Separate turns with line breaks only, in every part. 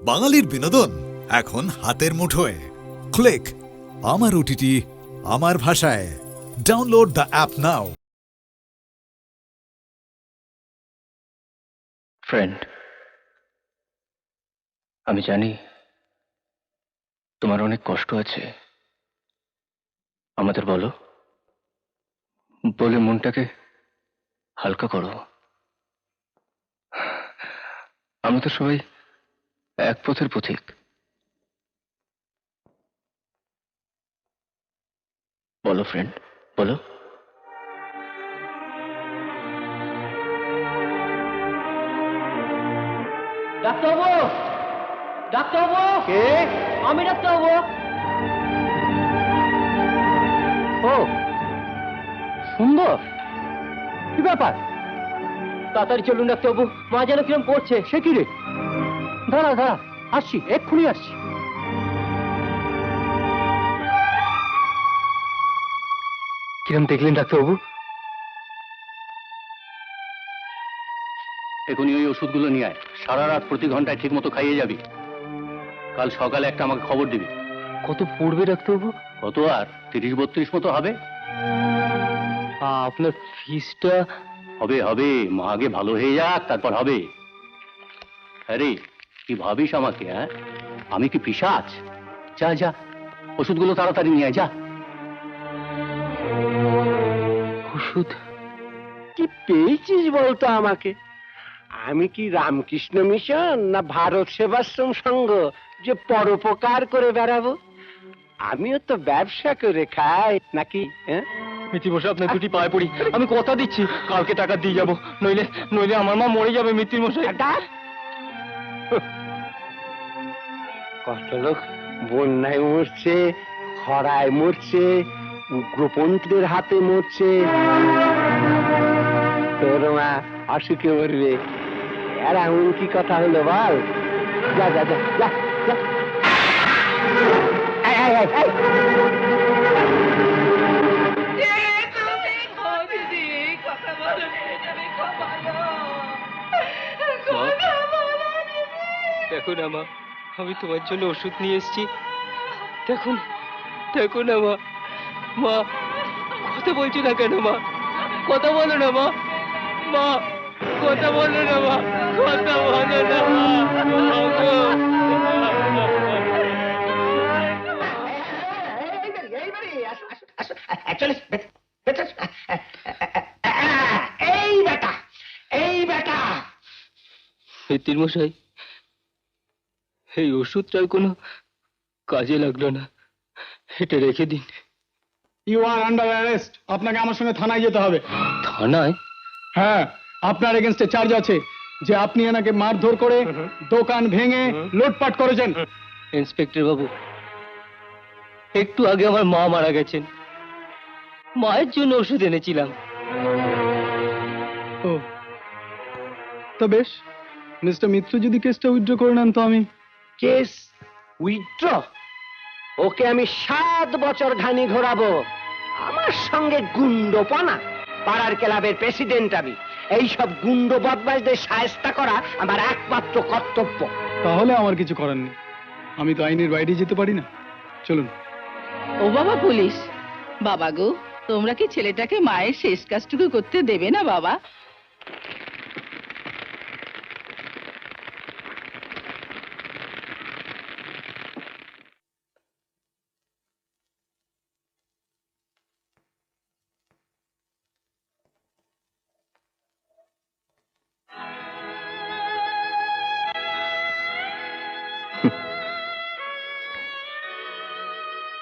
বাঙালির বিনোদন এখন হাতের মুঠোয়। ক্লিক আমার ওটিটি, আমার ভাষায়। Download the app now.
Friend, আমি জানি তোমার অনেক কষ্ট আছে। আমাদের বলো, বলে মনটাকে হালকা করো। আমরা তো সবাই এক পথের পথিক। বলো ফ্রেন্ড, বলো।
ডাক্তারবাবু, ডাক্তারবাবু, কে? আমি ডাক্তারবাবু। ও সুন্দর, কি ব্যাপার? তাড়াতাড়ি চলুন ডাক্তারবাবু, মা যেন কিরম পড়ছে। সে কি রে? দাঁড়া দাঁড়া, আসছি, এক্ষুনি আসছি।
কিরম দেখলেন ডাক্তারবাবু? এখনই ওই ওষুধগুলো নিয়ে আয়। সারা রাত প্রতি ঘন্টায় ঠিক মতো খাইয়ে যাবি। কাল সকালে একটা আমাকে খবর দিবি।
কত পড়বে ডাক্তারবাবু?
কত আর 30-32 মতো হবে।
আপনার ফিসটা?
হবে হবে, মা আগে ভালো হয়ে যাক, তারপর হবে। আরে কি ভাবিস আমাকে? হ্যাঁ, আমি কি পিশাচ? যা যা, ওষুধগুলো তাড়াতাড়ি নিয়ে আয়, যা।
ওষুধ?
কি পেয়েছিস বলতো আমাকে? আমি কি রামকৃষ্ণ মিশন না ভারত সেবাশ্রম সংঘ যে পরোপকার করে বেড়াবো? আমিও তো ব্যবসা করে খাই নাকি?
মিত্তি বসে আপনার দুটি পায়ে পড়ি, আমি কথা দিচ্ছি কালকে টাকা দিয়ে যাবো, নইলে নইলে আমার মা মরে যাবে। মিত্তির মশাই,
কত লোক বন্যায় মরছে, খরায় মরছে, উগ্রপন্থীদের হাতে মরছে, তোর মা অসুখে মরবে। আর এমন কি কথা হলো বল? যা যা যা যা যা। এই, এই, এই, এই।
দেখো না মা, আমি তোমার জন্য ওষুধ নিয়ে এসেছি। দেখুন, দেখো না মা। মা, কথা বলছো না কেন মা? কথা বলো না মা। মা, কথা বলো না মা, কথা বলো না মা।
এই বেটা, এই বেটা।
মিত্তির মশাই, এই ওষুধটার কোনো কাজে লাগলো না, এটা রেখে দিন।
You are under arrest. আপনাকে আমার সঙ্গে থানায় যেতে হবে।
থানায়?
হ্যাঁ, আপনার এগেনস্টে চার্জ আছে যে আপনি এনাকে মারধর করে দোকান ভেঙে লুটপাট করেছেন।
ইন্সপেক্টর বাবু, একটু আগে আমার মা মারা গেছেন, মায়ের জন্য ওষুধ এনেছিলাম।
ও, তা বেশ, মিস্টার মিত্র যদি কেসটা উইথড্র করে নেন তো আমি।
Case withdraw? ওকে আমি 7 বছর ঘানি ঘোরাবো। আমার সঙ্গে গুন্ডোপনা? পাড়ার ক্লাবের প্রেসিডেন্ট আমি। এইসব গুন্ডো বদমাইশদের শায়েস্তা করা আমার একমাত্র কর্তব্য।
তাহলে আমার কিছু করার নেই, আমি তো আইনের বাইরে যেতে পারি না। চলুন।
ও বাবা পুলিশ, বাবা গো, তোমরা কি ছেলেটাকে মায়ের শেষ কাজটুকু করতে দেবে না বাবা?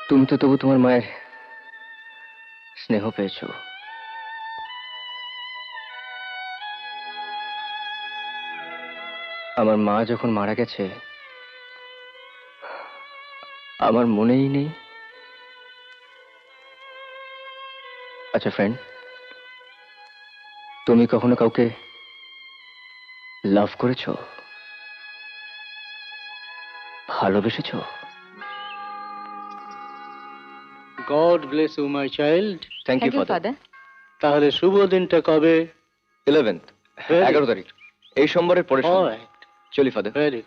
তুমি তো তবু তোমার মায়ের স্নেহ পেয়েছো। আমার মা যখন মারা গেছে, আমার মনেই নেই। আচ্ছা ফ্রেন্ড, তুমি কখনো কাউকে লাভ করেছো? ভালোবেসেছো?
God bless you my child.
Thank you
Thank you,
father.
father.
তাহলে শুভ দিনটা কবে?
11th, 11 তারিখ, এই সোমবারের পরে। চলি ফাদার।
ভেরি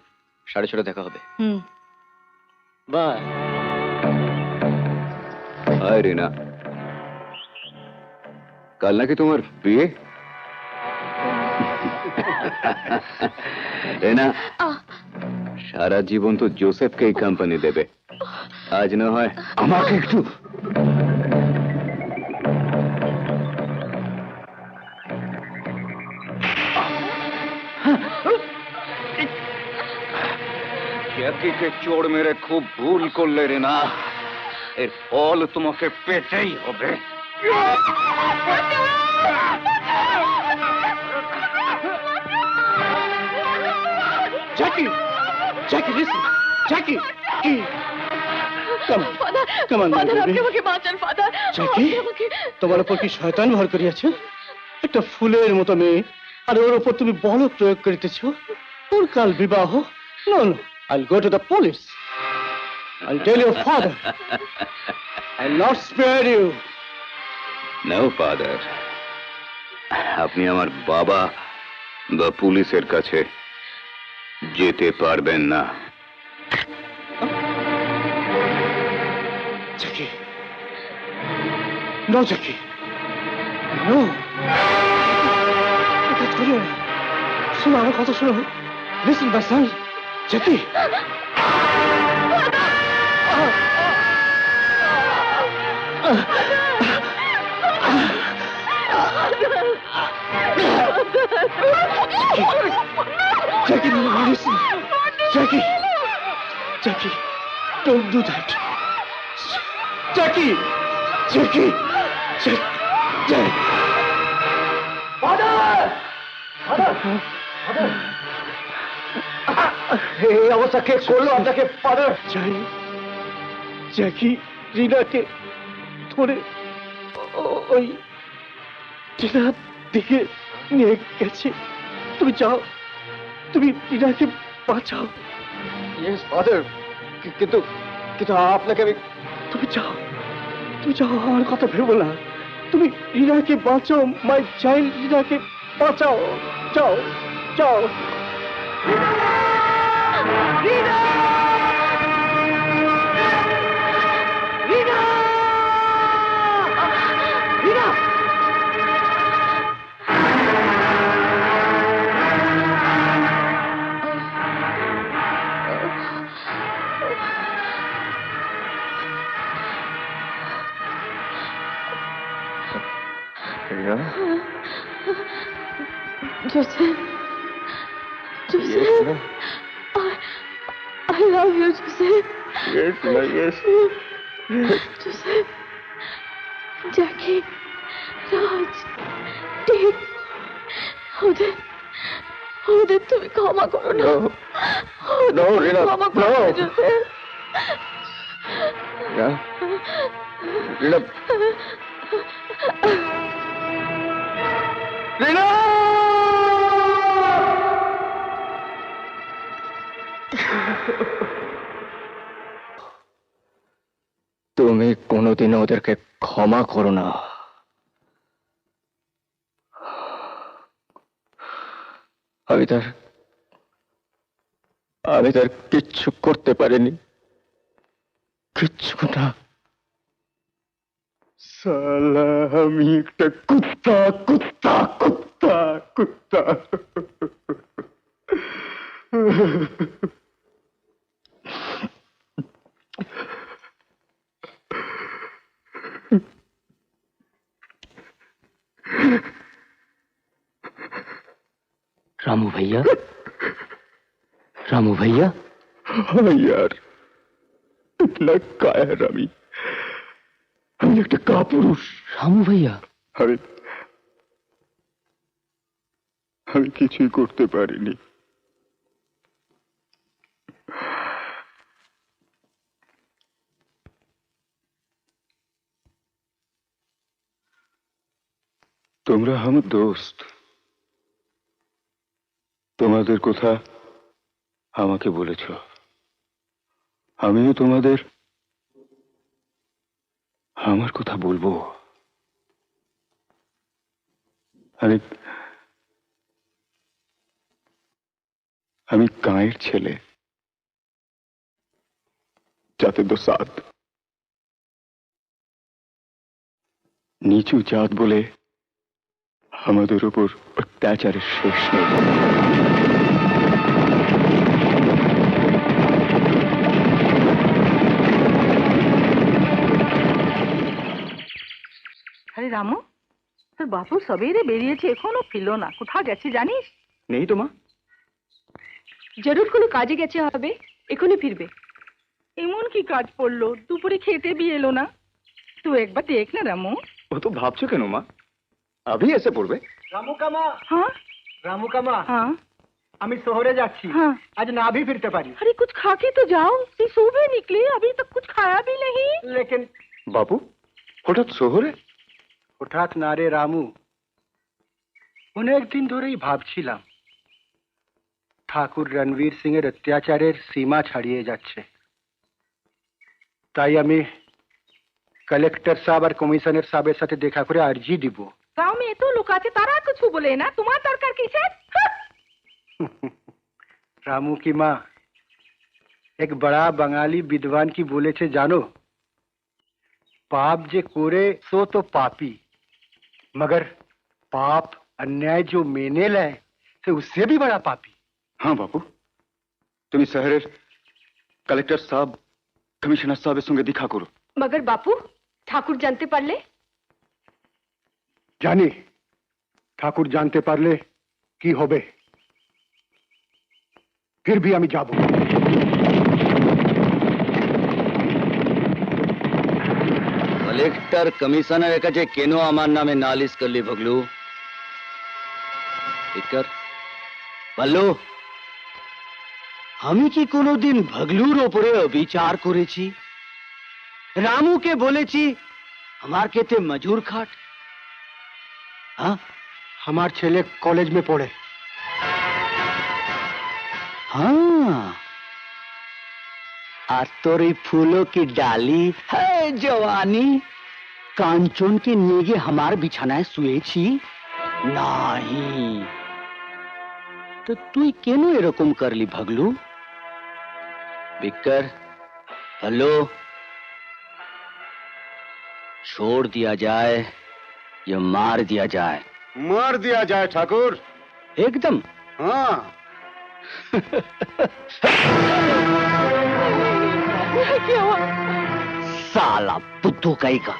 6:30 দেখা হবে।
হুম।
বাই।
হাই রিনা, কাল নাকি তোমার বিয়ে? রিনা, সারা জীবন তো জোসেফকে এই কোম্পানি দেবে, আজ না হয় আমাকে একটু। জ্যাকিকে চোর মেরে খুব ভুল করলে রিনা, এর ফল তোমাকে পেতেই হবে।
Jackie! Jackie, listen! Jackie! Come on. Come on, my baby. Jackie, তোমার উপর কি শয়তান ভর করিয়াছে? একটা ফুলের মতো মেয়ে, আর ওর উপর তুমি বল প্রয়োগ করিতেছ। ওর কাল বিবাহ। No, no. I'll go to the police. I'll tell your father. I'll not spare you.
No, father. আপনি আমার বাবা বা পুলিশের কাছে যেতে পারবেন না।
Jackie. No, Jackie. No. এটা করিও না। শোনো, আমার কথা শোনো। Listen, my son. Jackie. Jackie, no, listen. Jackie. Jackie, don't do that. Jackie. Jackie. Jackie. এই অবস্থা কে করলো আপনাকে? ফাদার জানি। জ্যাকি রিনাকে ধরে ওই টিনার দিকে নিয়ে গেছে। তুমি যাও, তুমি রিনাকে বাঁচাও। ইয়েস ফাদার, কিন্তু কিন্তু আপনাকে আমি। তুমি যাও, তুমি যাও, আমার কথা ভেবো না। তুমি রিনাকে বাঁচাও, মাই চাইল্ড রিনাকে বাঁচাও। যাও, যাও।
Joseph. Joseph. I love you, Joseph.
Yes, yes.
Joseph. Jackie. Raj. Dick. ওদের তুমি ক্ষমা করো না।
No, Rina,
ক্ষমা করো
no.
না, Joseph.
Rina. Rina! তুমি কোনোদিন ওদেরকে ক্ষমা করো না। আমি তার কিচ্ছু করতে পারিনি, কিচ্ছু না। সালা আমি একটা কুত্তা কুত্তা কুত্তা কুত্তা।
रामू भैया, रामू भैया।
हाँ यार, इतना कायर আমি একটা কাপুরুষ।
रामू भैया,
আমি কিছুই করতে পারিনি। তোমরা আমার দোস্ত, তোমাদের কথা আমাকে বলেছ, আমিও তোমাদের আমার কথা বলবো। আমি গাঁয়ের ছেলে, जाते दो साथ নিচু জাত বলে আমাদের উপর অত্যাচারের শেষ নেই।
আরে রামু, তোর বাপু সবেরে বেরিয়েছে, এখনো ফিরলো না। কোথাও গেছে জানিস?
নেই তো মা।
জরুর কোনো কাজে গেছে হবে, এখনই ফিরবে।
এমন কি কাজ পড়লো, দুপুরে খেতে भी এলো না? তুই একবার দেখ না রামু।
ও তো ভাবছো কেন মা, আভি এসে পড়বে।
রামু কামা,
हाँ
রামু কামা,
हाँ
আমি শহরে যাচ্ছি,
हाँ।
আজ না भी फिरते पारी।
अरे कुछ खा के तो जाओ, तुम सुबह निकले, अभी तक कुछ खाया भी नहीं।
लेकिन
বাবু হঠাৎ শহরে?
হঠাৎ না রে রামু, অনেক দিন ধরেই ভাবছিলাম ঠাকুর রণবীর সিং এর অত্যাচারের সীমা ছাড়িয়ে যাচ্ছে। তাই আমি কালেক্টর সাহেব আর কমিশনার সাহেবের সাথে দেখা করে আর্জি দিব।
गांव में तो लोग आते, तारा कुछ बोले ना, तुम्हारा दरकार किसे?
रामू की माँ एक बड़ा बंगाली विद्वान की बोले थे जानो, पाप जे कोरे सो तो पापी, मगर पाप अन्याय जो मेने लाए से उससे भी बड़ा पापी।
হ্যাঁ বাবু, তুমি শহরের কালেক্টর সাহেব কমিশনার সাহেবের সঙ্গে দেখা করো।
मगर बापू ठाकुर जानते पारले?
জানি ঠাকুর জানতে পারলে কি হবে, फिर भी আমি যাব।
কালেক্টর কমিশনারের কাছে কেন আমার নামে নালিশ করলি ভগলু? বিক্কর বললো, আমি কি কোনোদিন ভগলুর ওপরে অবিচার করেছি? রামুকে বলেছি আমার খেতে মজুর খাট? হ্যাঁ,
আমার ছেলে কলেজ में পড়ে।
हाँ, আর তোর এই ফুलों की डाली है जवानी কাঞ্চন কে নিয়ে গিয়ে আমার বিছানায় শুয়েছি? নাই। তো তুই কেন এরকম করলি ভগলু? বিক্কর हेलो, छोड़ दिया जाए या मार दिया जाए?
মার দিয়া যায় ঠাকুর।
एकदम।
हाँ,
क्या हुआ?
साला बुद्धू कहीं का।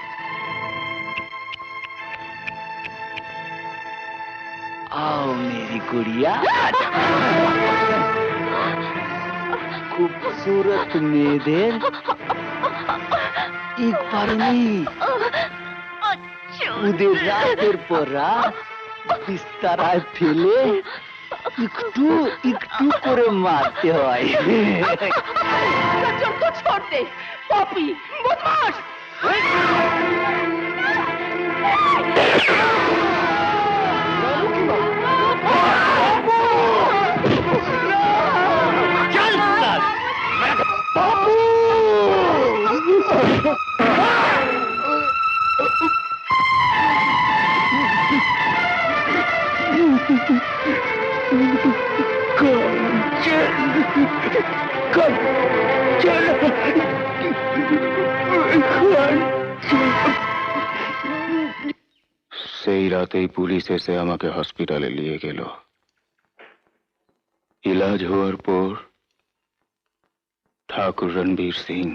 आओ मेरी गुड़िया, खूबसूरत मेয়েদের একবার নেই, ওদের রাতের পর রাত বিস্তারায় ফেলে একটু একটু করে মারতে হয়।
सज्जन को छोड़ दे, पापी, बदमाश।
সেই রাতেই পুলিশ এসে আমাকে হসপিটালে নিয়ে গেল। ইলাজ হওয়ার পর ঠাকুর রণবীর সিং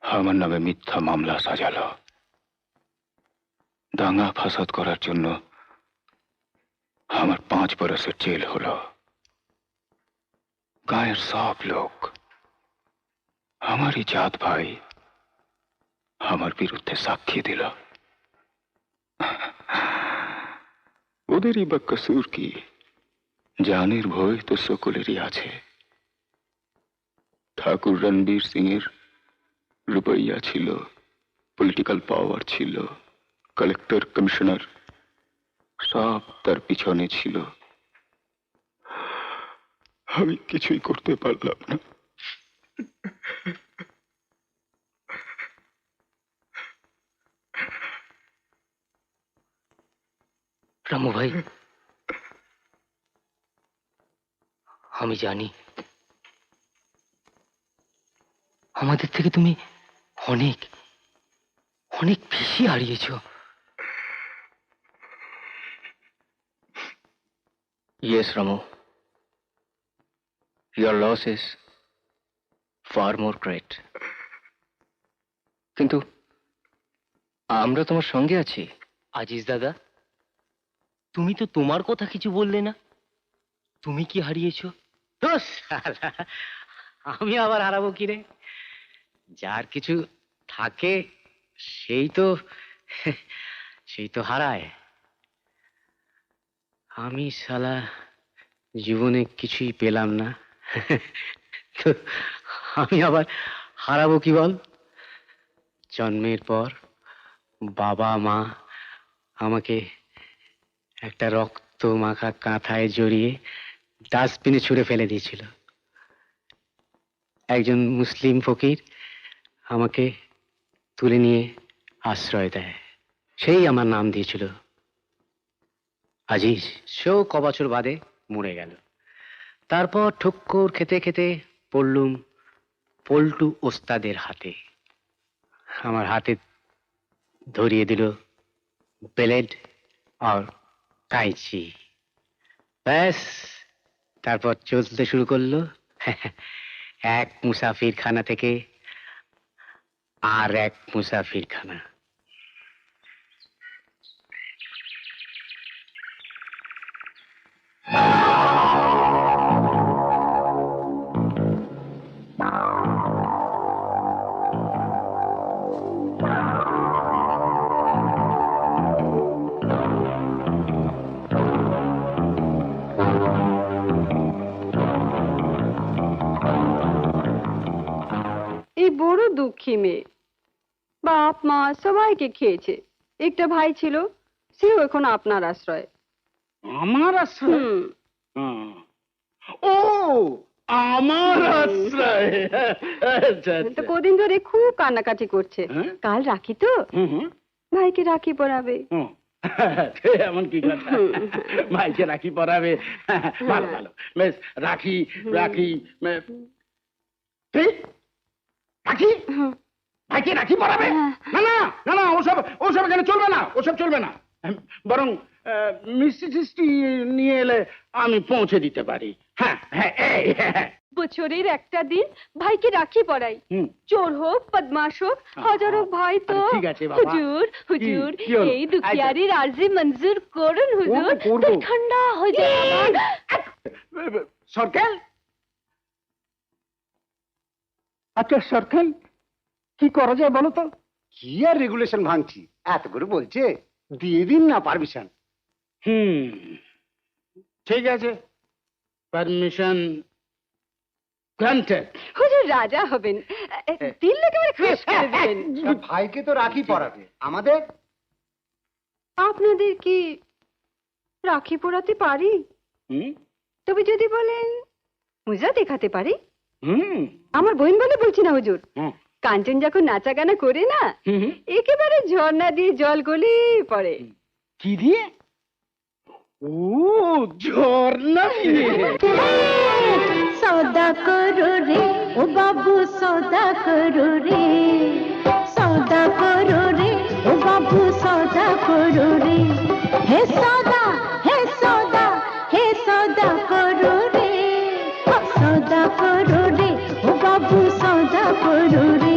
আমার নামে মিথ্যা মামলা সাজালো। দাঙ্গা ফাসাদ করার জন্য আমার 5 বছরের জেল হলো। গায়ের সব লোক, আমারই জাত ভাই, আমার বিরুদ্ধে সাক্ষী দিল। ওদেরই বা কসুর কি? জানের ভয় তো সকলেরই আছে। ঠাকুর রণবীর সিং এর রুপইয়া ছিল, পলিটিক্যাল পাওয়ার ছিল, কালেক্টর কমিশনার সব তার পিছনে ছিল। আমি কিছুই করতে পারলাম না।
রামু ভাই, আমি জানি আমাদের থেকে তুমি অনেক অনেক বেশি হারিয়েছো। Yes, Ramu. Your loss is far more great. কিন্তু আমরা তোমার সঙ্গে আছি। আজিজ দাদা, তুমি তো তোমার কথা কিছু বললে না। তুমি কি হারিয়েছো?
তো শালা, আমি আবার হারাবো কি রে? যার কিছু থাকে সেই তো হারায়। আমি শালা জীবনে কিছুই পেলাম না, তো আমি আবার হারাবো কি বল? জন্মের পর বাবা মা আমাকে একটা রক্ত মাখা কাঁথায় জড়িয়ে ডাস্টবিনে ছুঁড়ে ফেলে দিয়েছিল। একজন মুসলিম ফকির আমাকে তুলে নিয়ে আশ্রয় দেয়, সেই আমার নাম দিয়েছিল আজিজ। সেও কবছর বাদে মরে গেল। তারপর ঠুক্কর খেতে খেতে পড়লুম পল্টু ওস্তাদের হাতে। আমার হাতে ধরিয়ে দিল ব্লেড আর কাঁচি। ব্যাস, তারপর চলতে শুরু করলো এক মুসাফিরখানা থেকে আর এক মুসাফিরখানা।
এই বড় দুঃখী মেয়ে, বাপ মা সবাইকে খেয়েছে। একটা ভাই ছিল, সেও এখন আপনার আশ্রয়।
আমার আশ্রয়? ও, আমার আশ্রয়। আচ্ছা,
তো
আচ্ছা।
কদিন ধরে খুব কান্নাকাটি করছে।
হ্যাঁ?
কাল রাখি তো, ভাইকে রাখি পরাবে।
হুম। এমন কি কথা? ভাইকে রাখি পরাবে? ভালো ভালো, বেশ। রাখি রাখি ঠিক, রাখি ভাইকে রাখি পরাবে? না না না না, ওসব এখানে চলবে না, ওসব চলবে না। বরং মিষ্টি টিষ্টি নিয়ে এলে আমি পৌঁছে দিতে পারি। হ্যাঁ হ্যাঁ, হ্যাঁ।
বছরের একটা দিন ভাইকে রাখি পরাই। চোর হোক বদমাশ হোক হাজার হোক, ভাই তো।
আরে ঠিক আছে বাবা।
হুজুর হুজুর,
কি হলো?
এই দুখিয়ারির আরজি মঞ্জুর করুন হুজুর,
করবো।
দিল ঠান্ডা হয়ে যাবে আমার।
সরকার, আচ্ছা সরকার, কি করা যায় বলো তো?
কি আর রেগুলেশন ভাঙছি, এত করে বলছে, দিয়ে দিন না পারমিশন।
ঠিক আছে, পারমিশন গ্রান্টেড।
হুজুর রাজা হবেন, দিল একেবারে খুশ করে দেবেন।
ভাইকে তো রাখি পরাবে, আমাদের
আপনাদের কি রাখি পরাতে পারি? তবে যদি বলেন মুজা দেখাতে পারি। আমার বোন বলে বলছি না হুজুর, কাঞ্চন যখন নাচা গানা করে না, একেবারে ঝর্ণা দিয়ে জল গলে পড়ে।
কি দিয়ে? ও, ঝর্ণা দিয়ে।
সৌদা করো রে ও বাবু, সৌদা করো রে, সৌদা করো রে ও বাবু, সৌদা করো রে। হে সৌদা, হে সৌদা, হে সৌদা করো রে, সৌদা করো রে ও বাবু, সৌদা করো রে।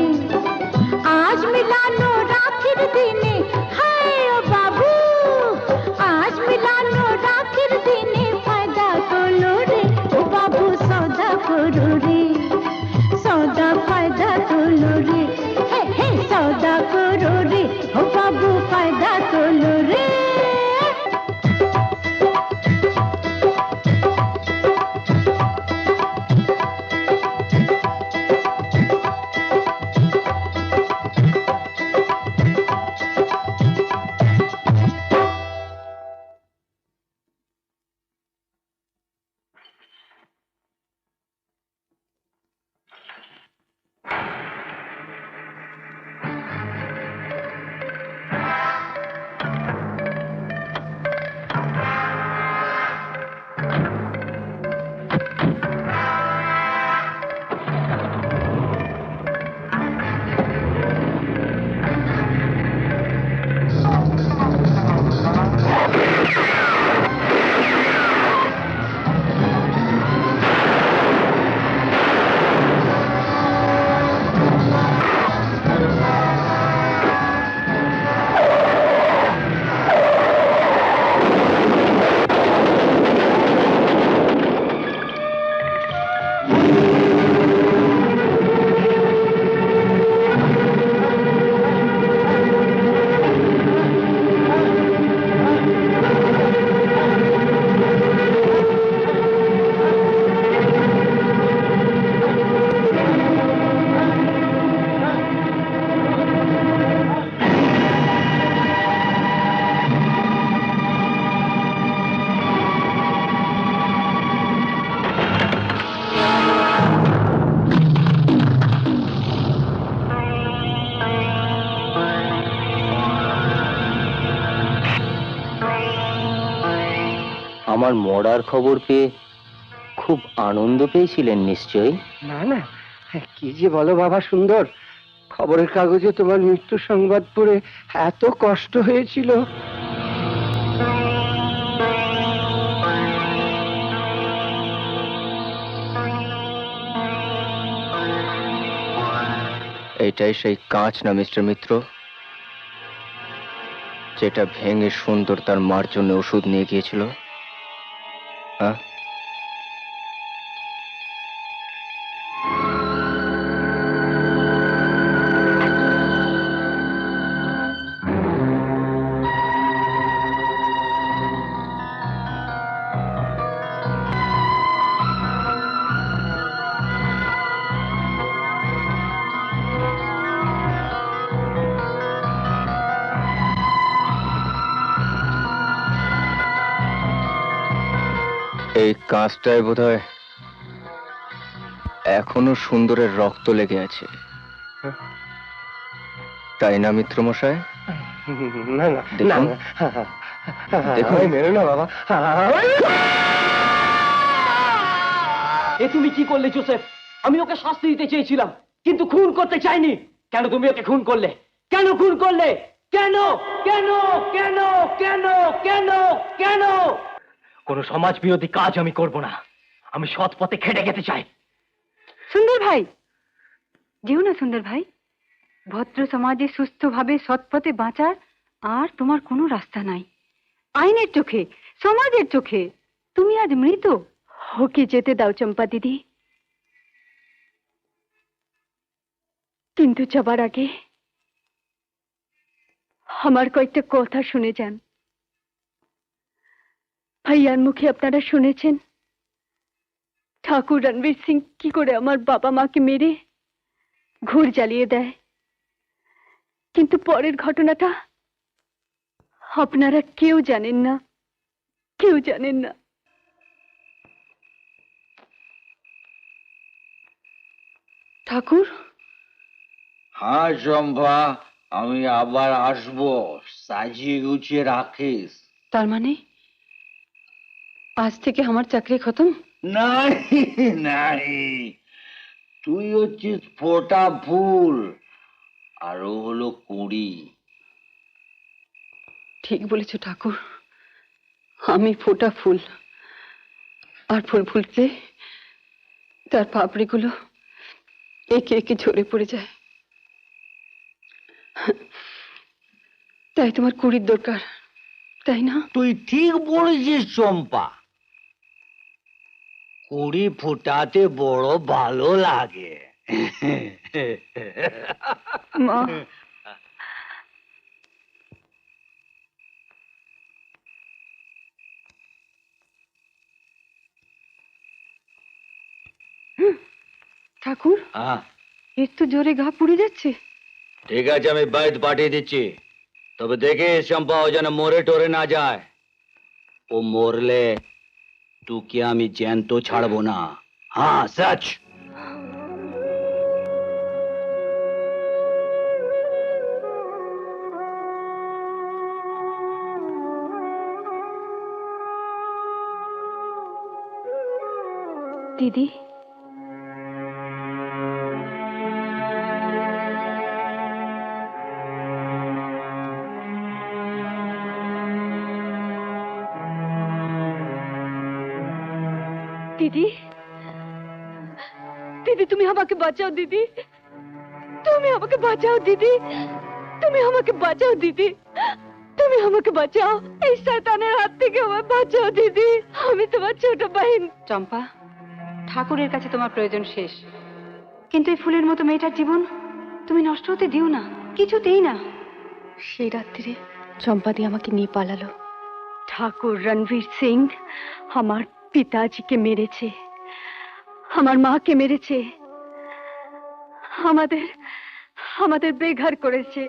আজ মিলানো রাখির দিনে, হায় ও বাবু, আজ মিলানো রাখির দিনে, ফায়দা তোলো রে ও বাবু, সৌদা করো রে, সৌদা ফায়দা তোলো রে। হে হে, সৌদা করো রে ও বাবু, ফায়দা তোলো রে।
আমার মরার খবর পেয়ে খুব আনন্দ পেয়েছিলেন নিশ্চয়ই?
না না, কি যে বলো বাবা সুন্দর, খবরের কাগজে তোমার মৃত্যু সংবাদ পড়ে এত কষ্ট হয়েছিল।
এটাই সেই কাঁচ না মিস্টার মিত্র, যেটা ভেঙে সুন্দর তার মার জন্য ওষুধ নিয়ে গিয়েছিল? হ্যাঁ, এই কাঁচটায় বোধহয় এখনো সুন্দরের রক্ত লেগে আছে, তাই না মিত্র মশাই?
না না
দেখুন, দেখুন।
মেরো না বাবা।
এ তুমি কি করলে জোসেফ? আমি ওকে শাস্তি দিতে চেয়েছিলাম, কিন্তু খুন করতে চাইনি। কেন তুমি ওকে খুন করলে? কেন খুন করলে? কেন কেন কেন কেন কেন কেন? কোনো সমাজ বিরোধী কাজ আমি করব না। আমি সৎ পথে খেটে খেতে চাই।
সুন্দর ভাই, যেও না সুন্দর ভাই। ভদ্র সমাজে সুস্থভাবে সৎপথে বাঁচার আর তোমার কোনো রাস্তা নাই। আইনের চোখে, সমাজের চোখে তুমি আজ মৃত। ওকে যেতে দাও চম্পা দিদি, কিন্তু যাবার আগে আমার কয়েকটা কথা শুনে যান। ভাইয়ার মুখে আপনারা শুনেছেন ঠাকুর রণবীর সিং কি করে আমার বাবা মাকে মেরে ঘুর জ্বালিয়ে দেয়, কিন্তু পরের ঘটনাটা আপনারা কেউ জানেন না, কেউ জানেন না। ঠাকুর,
হ্যাঁ চম্পা, আমি আবার আসবো, সাজিয়ে গুছিয়ে রাখিস।
তার মানে আজ থেকে আমার চাকরি খতম?
নাই নাই, তুই হচ্ছিস ফোটা ফুল আর ও হলো কুড়ি।
ঠিক বলেছ ঠাকুর, আমি ফোটা ফুল, আর ফুল ফুলতে তার পাপড়িগুলো একে একে ঝরে পড়ে যায়। তাই তোমার কুড়ির দরকার, তাই না?
তুই ঠিক বলেছিস চম্পা, কুড়ি ফোটাতে বড় ভালো লাগে।
মা, ঠাকুর, এর তো জোরে গা পুড়ে যাচ্ছে।
ঠিক আছে, আমি বাইদ পাঠিয়ে দিচ্ছি, তবে দেখে চম্পা ও যেন মরে টরে না যায়। ও মরলে তোকে আমি জ্যান্ত ছাড়বো না। হ্যাঁ, সচ।
দিদি, দিদি, দিদি তুমি আমাকে বাঁচাও দিদি, তুমি আমাকে বাঁচাও দিদি, তুমি আমাকে বাঁচাও দিদি, তুমি আমাকে বাঁচাও, এই শয়তানের হাত থেকে আমায় বাঁচাও দিদি, আমি তোমার ছোট বাহিন। চম্পা, ঠাকুরের কাছে তোমার প্রয়োজন শেষ, কিন্তু এই ফুলের মতো মেয়েটার জীবন তুমি নষ্ট হতে দিও না, কিছুতেই না। সেই রাত্রিরে চম্পাদি আমাকে নিয়ে পালালো। ঠাকুর রণবীর সিং আমার পিতাজিকে মেরেছে, আমার মাকে মেরেছে, আমাদের আমাদের বেঘর করেছে।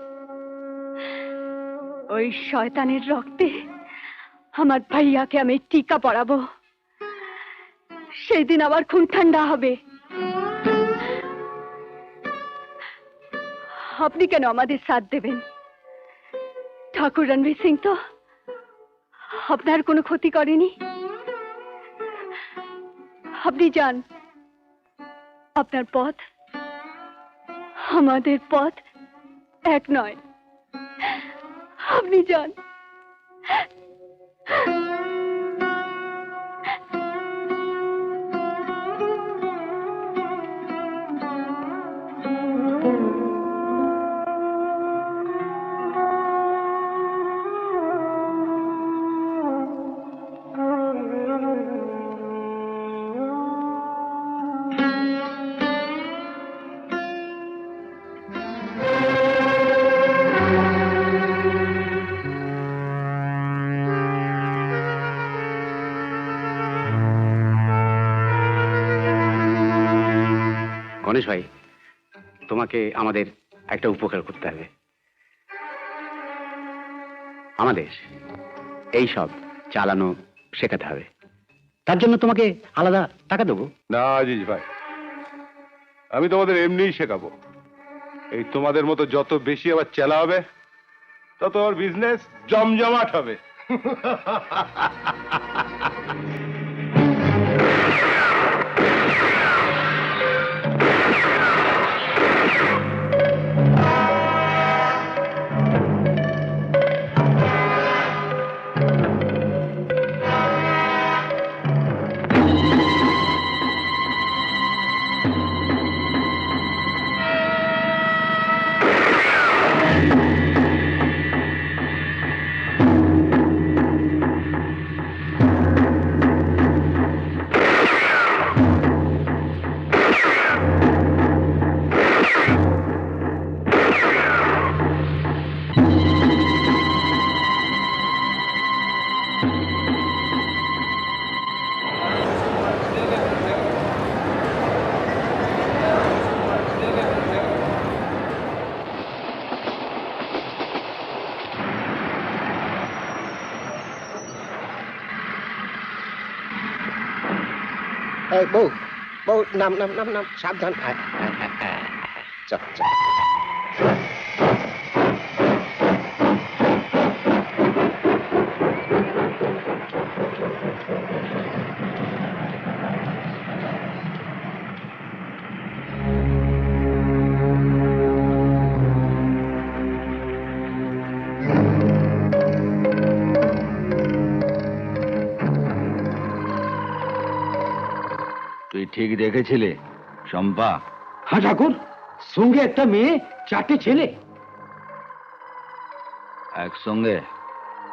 ওই শয়তানের রক্তে আমার ভাইয়াকে আমি টিকা পরাবো, সেই দিন আবার খুন ঠান্ডা হবে। আপনি কেন আমাদের সাথ দেবেন? ঠাকুর রণবীর সিং তো আপনার কোনো ক্ষতি করেনি, আপনি যান, আপনার পথ আমাদের পথ এক নয়। আপনি যান।
গণেশ ভাই, তোমাকে আমাদের একটা উপকার করতে হবে। আমাদের এই সব চালানো শেখাতে হবে। তার জন্য তোমাকে আলাদা টাকা দেবো।
না আজিজ ভাই, আমি তোমাদের এমনিই শেখাবো। এই তোমাদের মতো যত বেশি আবার চেলা হবে, তত আমার বিজনেস জমজমাট হবে।
বউ, বউ, নাম নাম নাম নাম, সাবধান। চল চল।
তুই ঠিক দেখেছিলে শম্পা?
হ্যাঁ ঠাকুর, সঙ্গে একটা মেয়ে, 4টে ছেলে।
একসঙ্গে?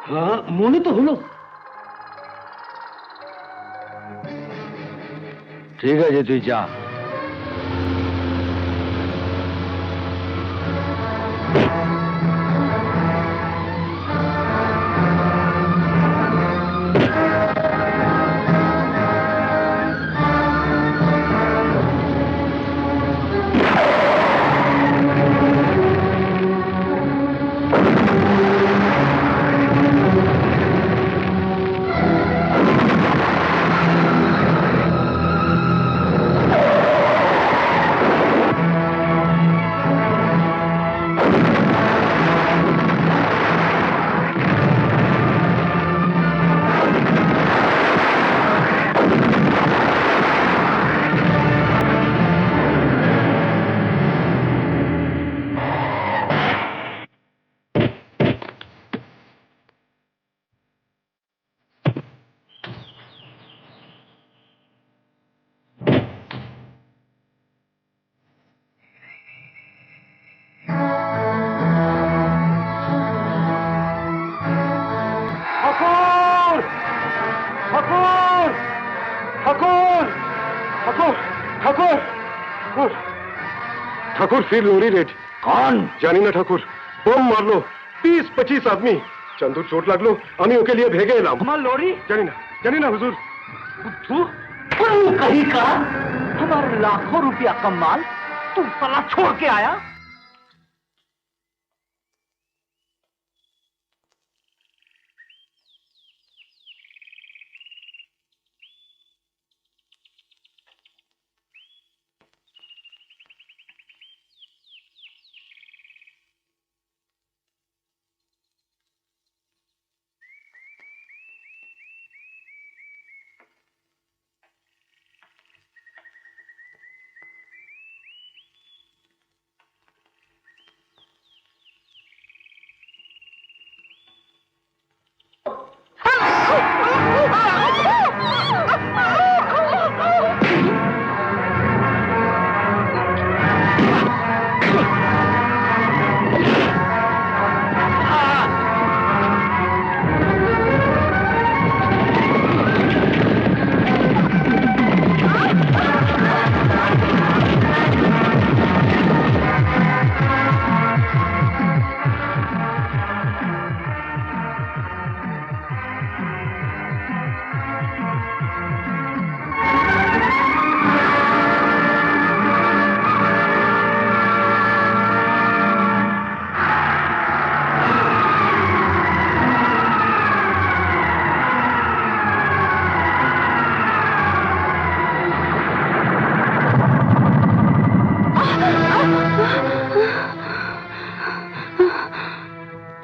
হ্যাঁ, মনে তো হলো।
ঠিক আছে, তুই যা।
ঠাকুর, ঠাকুর, ঠাকুর, ঠাকুর, ঠাকুর, ठाकुर फिर लोरी रेड।
कौन?
जानी ना ठाकुर, बम मारलो 20-25 आदमी। चंदूर चोट लागलो, আমি ওকে लिए भेगे एलाम।
আমার লরি?
जानी ना हुजूर।
तू कहीं का हमारे लाखों रुपया का माल तू साला छोड़ के आया।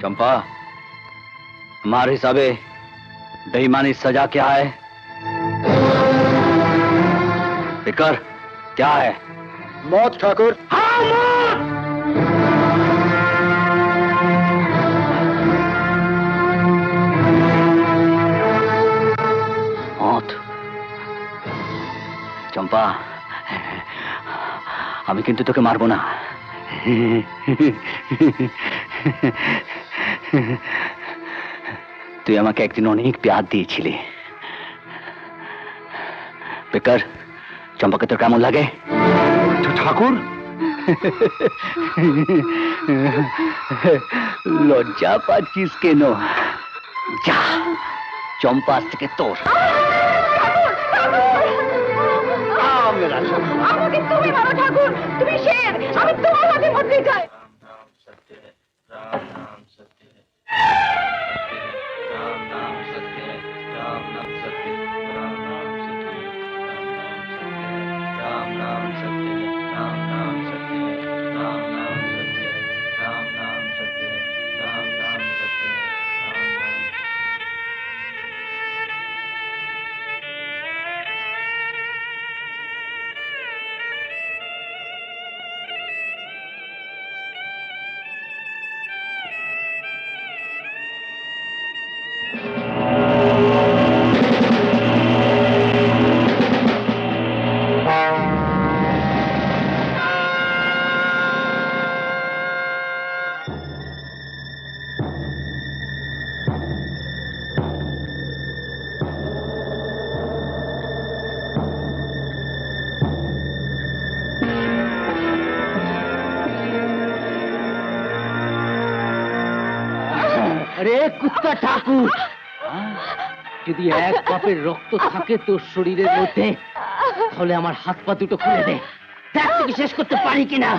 चंपा, हमारे हिसाबे बेईमानी सजा क्या है? फिकर क्या है?
मौत ठाकुर।
हाँ, मौत! मौत। चंपा, আমি কিন্তু তোকে মারবো না। তুই আমাকে একদিন অনেক প্যার দিয়েছিলি। বেকার, চম্পাকে তোর কেমন লাগে?
ঠাকুর,
লজ্জা পাচ্ছিস কেন? যা, চম্পা আজ থেকে তোর।
আমাকে তুমি মারো ঠাকুর, তুমি শের, আমি তোমার হাতে মরতে চাই।
আরে কুত্তা ঠাকুর, যদি এক কাপের রক্ত থাকে তোর শরীরের মধ্যে, তাহলে আমার হাত পা দুটো খুলে দে, দেখ তোকে শেষ করতে পারি কিনা।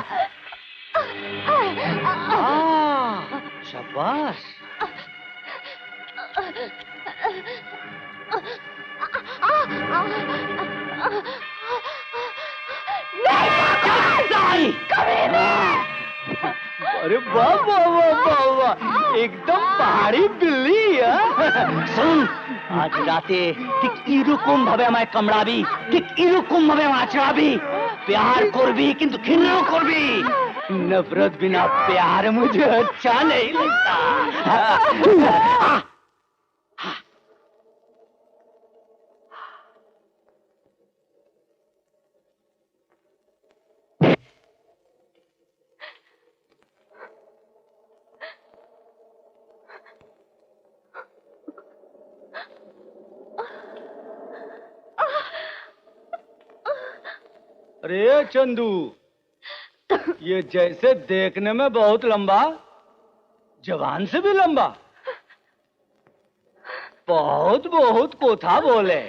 শাবাশ।
अरे वाह वाह वाह वाह वाह, एकदम পাহাড়ি বিল্লি। শুন, আজ রাতে ঠিক এরকম ভাবে আমায় কামড়াবি, ঠিক এরকম ভাবে আমায় আছড়াবি। প্যার করবি কিন্তু ঘৃণা করবি। নফরত বিনা প্যার মুঝে अच्छा नहीं लगता। अरे चंदू, ये जैसे देखने में बहुत लंबा, जवान से भी लंबा, बहुत बहुत कोथा बोले।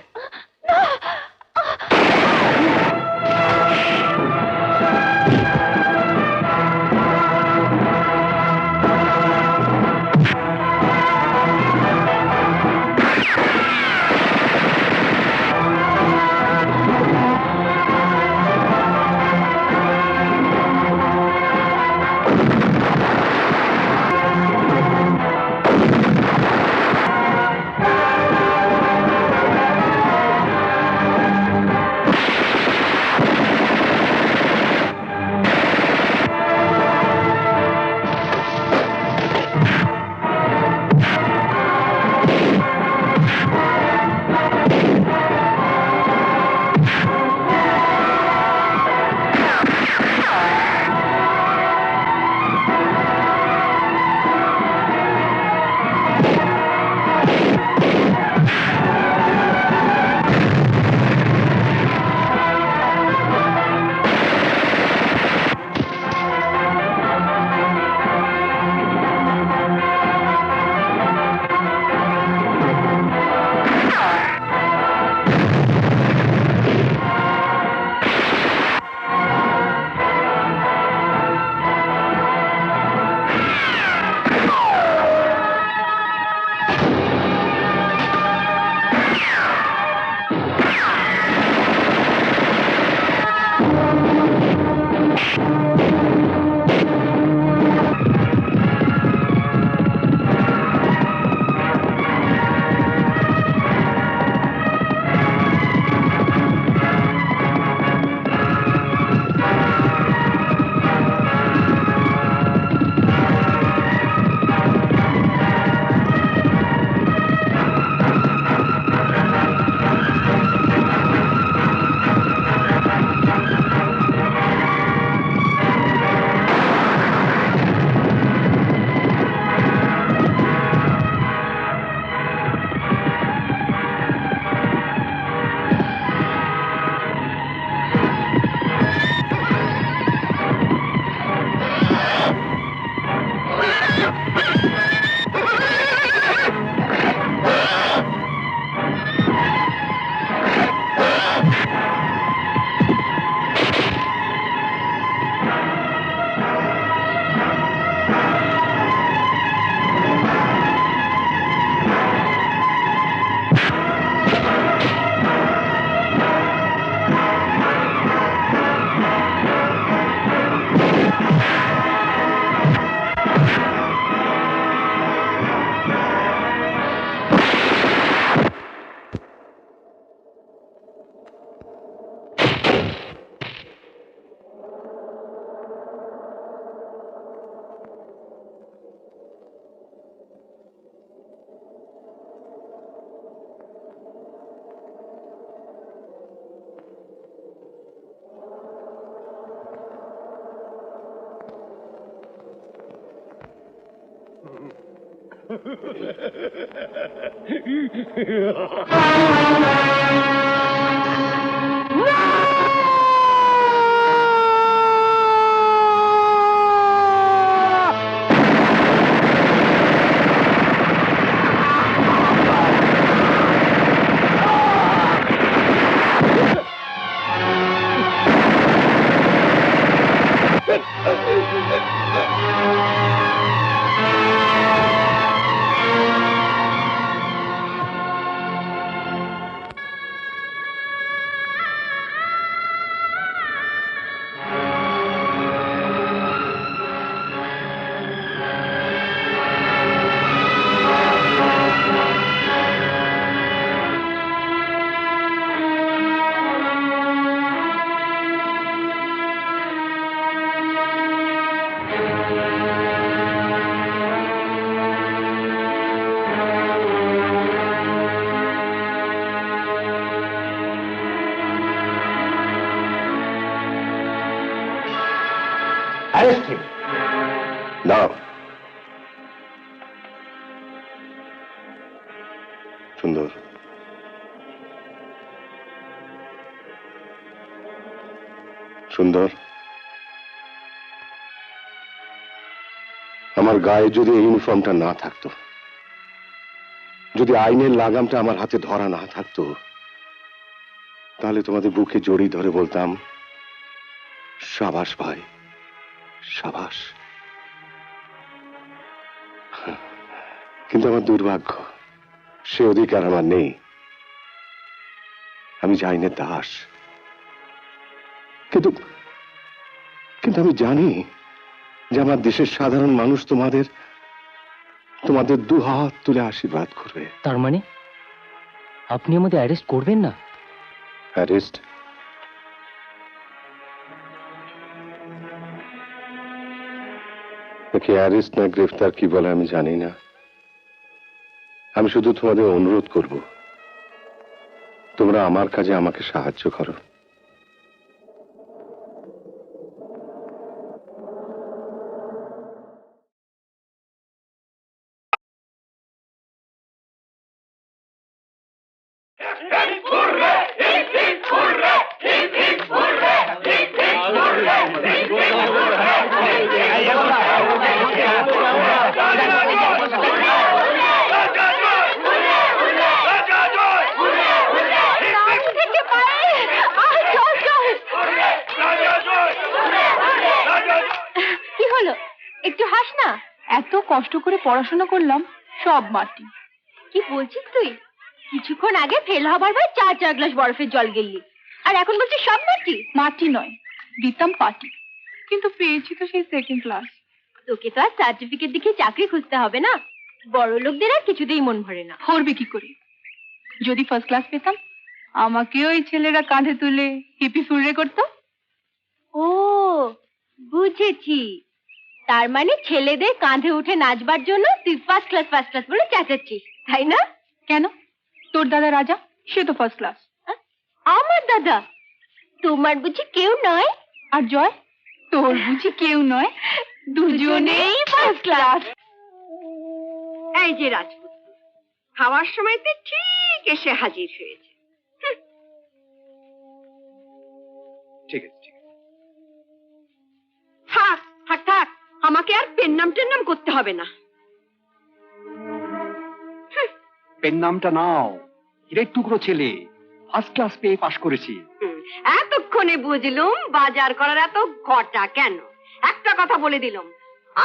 Arrest him.
না, সুন্দর, সুন্দর, আমার গায়ে যদি এই ইউনিফর্মটা না থাকতো, যদি আইনের লাগামটা আমার হাতে ধরা না থাকতো, তাহলে তোমাদের বুকে জড়িয়ে ধরে বলতাম, সাবাস ভাই, সাবাস। কিন্তু আমার দুর্ভাগ্য, সে অধিকার আমার নেই। আমি যে আইনের দাস। কিন্তু কিন্তু আমি জানি যে আমার দেশের সাধারণ মানুষ তোমাদের দু হাত তুলে আশীর্বাদ করবে।
তার মানে আপনি আমাদের অ্যারেস্ট করবেন না?
অ্যারেস্ট? নাকি অ্যারেস্ট না গ্রেফতার কি বলে আমি জানি না। আমি শুধু তোমাদের অনুরোধ করব, তোমরা আমার কাজে আমাকে সাহায্য করো।
কি হলো? একটু হাস না। এত কষ্ট করে পড়াশোনা করলাম, সব মাটি। কি বলছিস তুই? কিছুক্ষণ আগে ফেল হবার ভয় 4 গ্লাস বরফের জল গেলি, আর এখন বলছিস সব মাটি? মাটি নয়, দিতাম পাটি, কিন্তু পেয়েছি তো সেই সেকেন্ড ক্লাস। তোকে তো আর সার্টিফিকেট দেখে চাকরি খুঁজতে হবে না। বড় লোকদের আর কিছুতেই মন ভরে না। ভরবে কি করে? যদি ফার্স্ট ক্লাস পেতাম, আমাকে ওই ছেলেরা কাঁধে তুলে হিপি ফুররে করতো। ও বুঝেছি, তার মানে ছেলেদের কাঁধে উঠে নাচবার জন্য তুই ফার্স্ট ক্লাস বলে চেঁচাচ্ছিস, তাই না? কেন? তোর দাদা রাজা, সে তো ফার্স্ট ক্লাস। আমার দাদা? তোমার বুঝি কেউ নয়? আর জয়, তোর বুঝি কেউ নয়? দুজনেই ফার্স্ট ক্লাস। এই যে রাজপুত, খাওয়ার সময় তো ঠিক এসে হাজির হয়েছে।
ঠিক আছে, ঠিক আছে।
থাক থাক থাক, আমাকে আর পেন নাম টেন নাম করতে হবে না।
পেন নামটা নাও। হিরের টুকরো ছেলে, ফার্স্ট ক্লাস পেয়ে পাশ করেছি।
এতক্ষণে বুঝলুম বাজার করার এত ঘটা কেন। একটা কথা বলে দিলাম,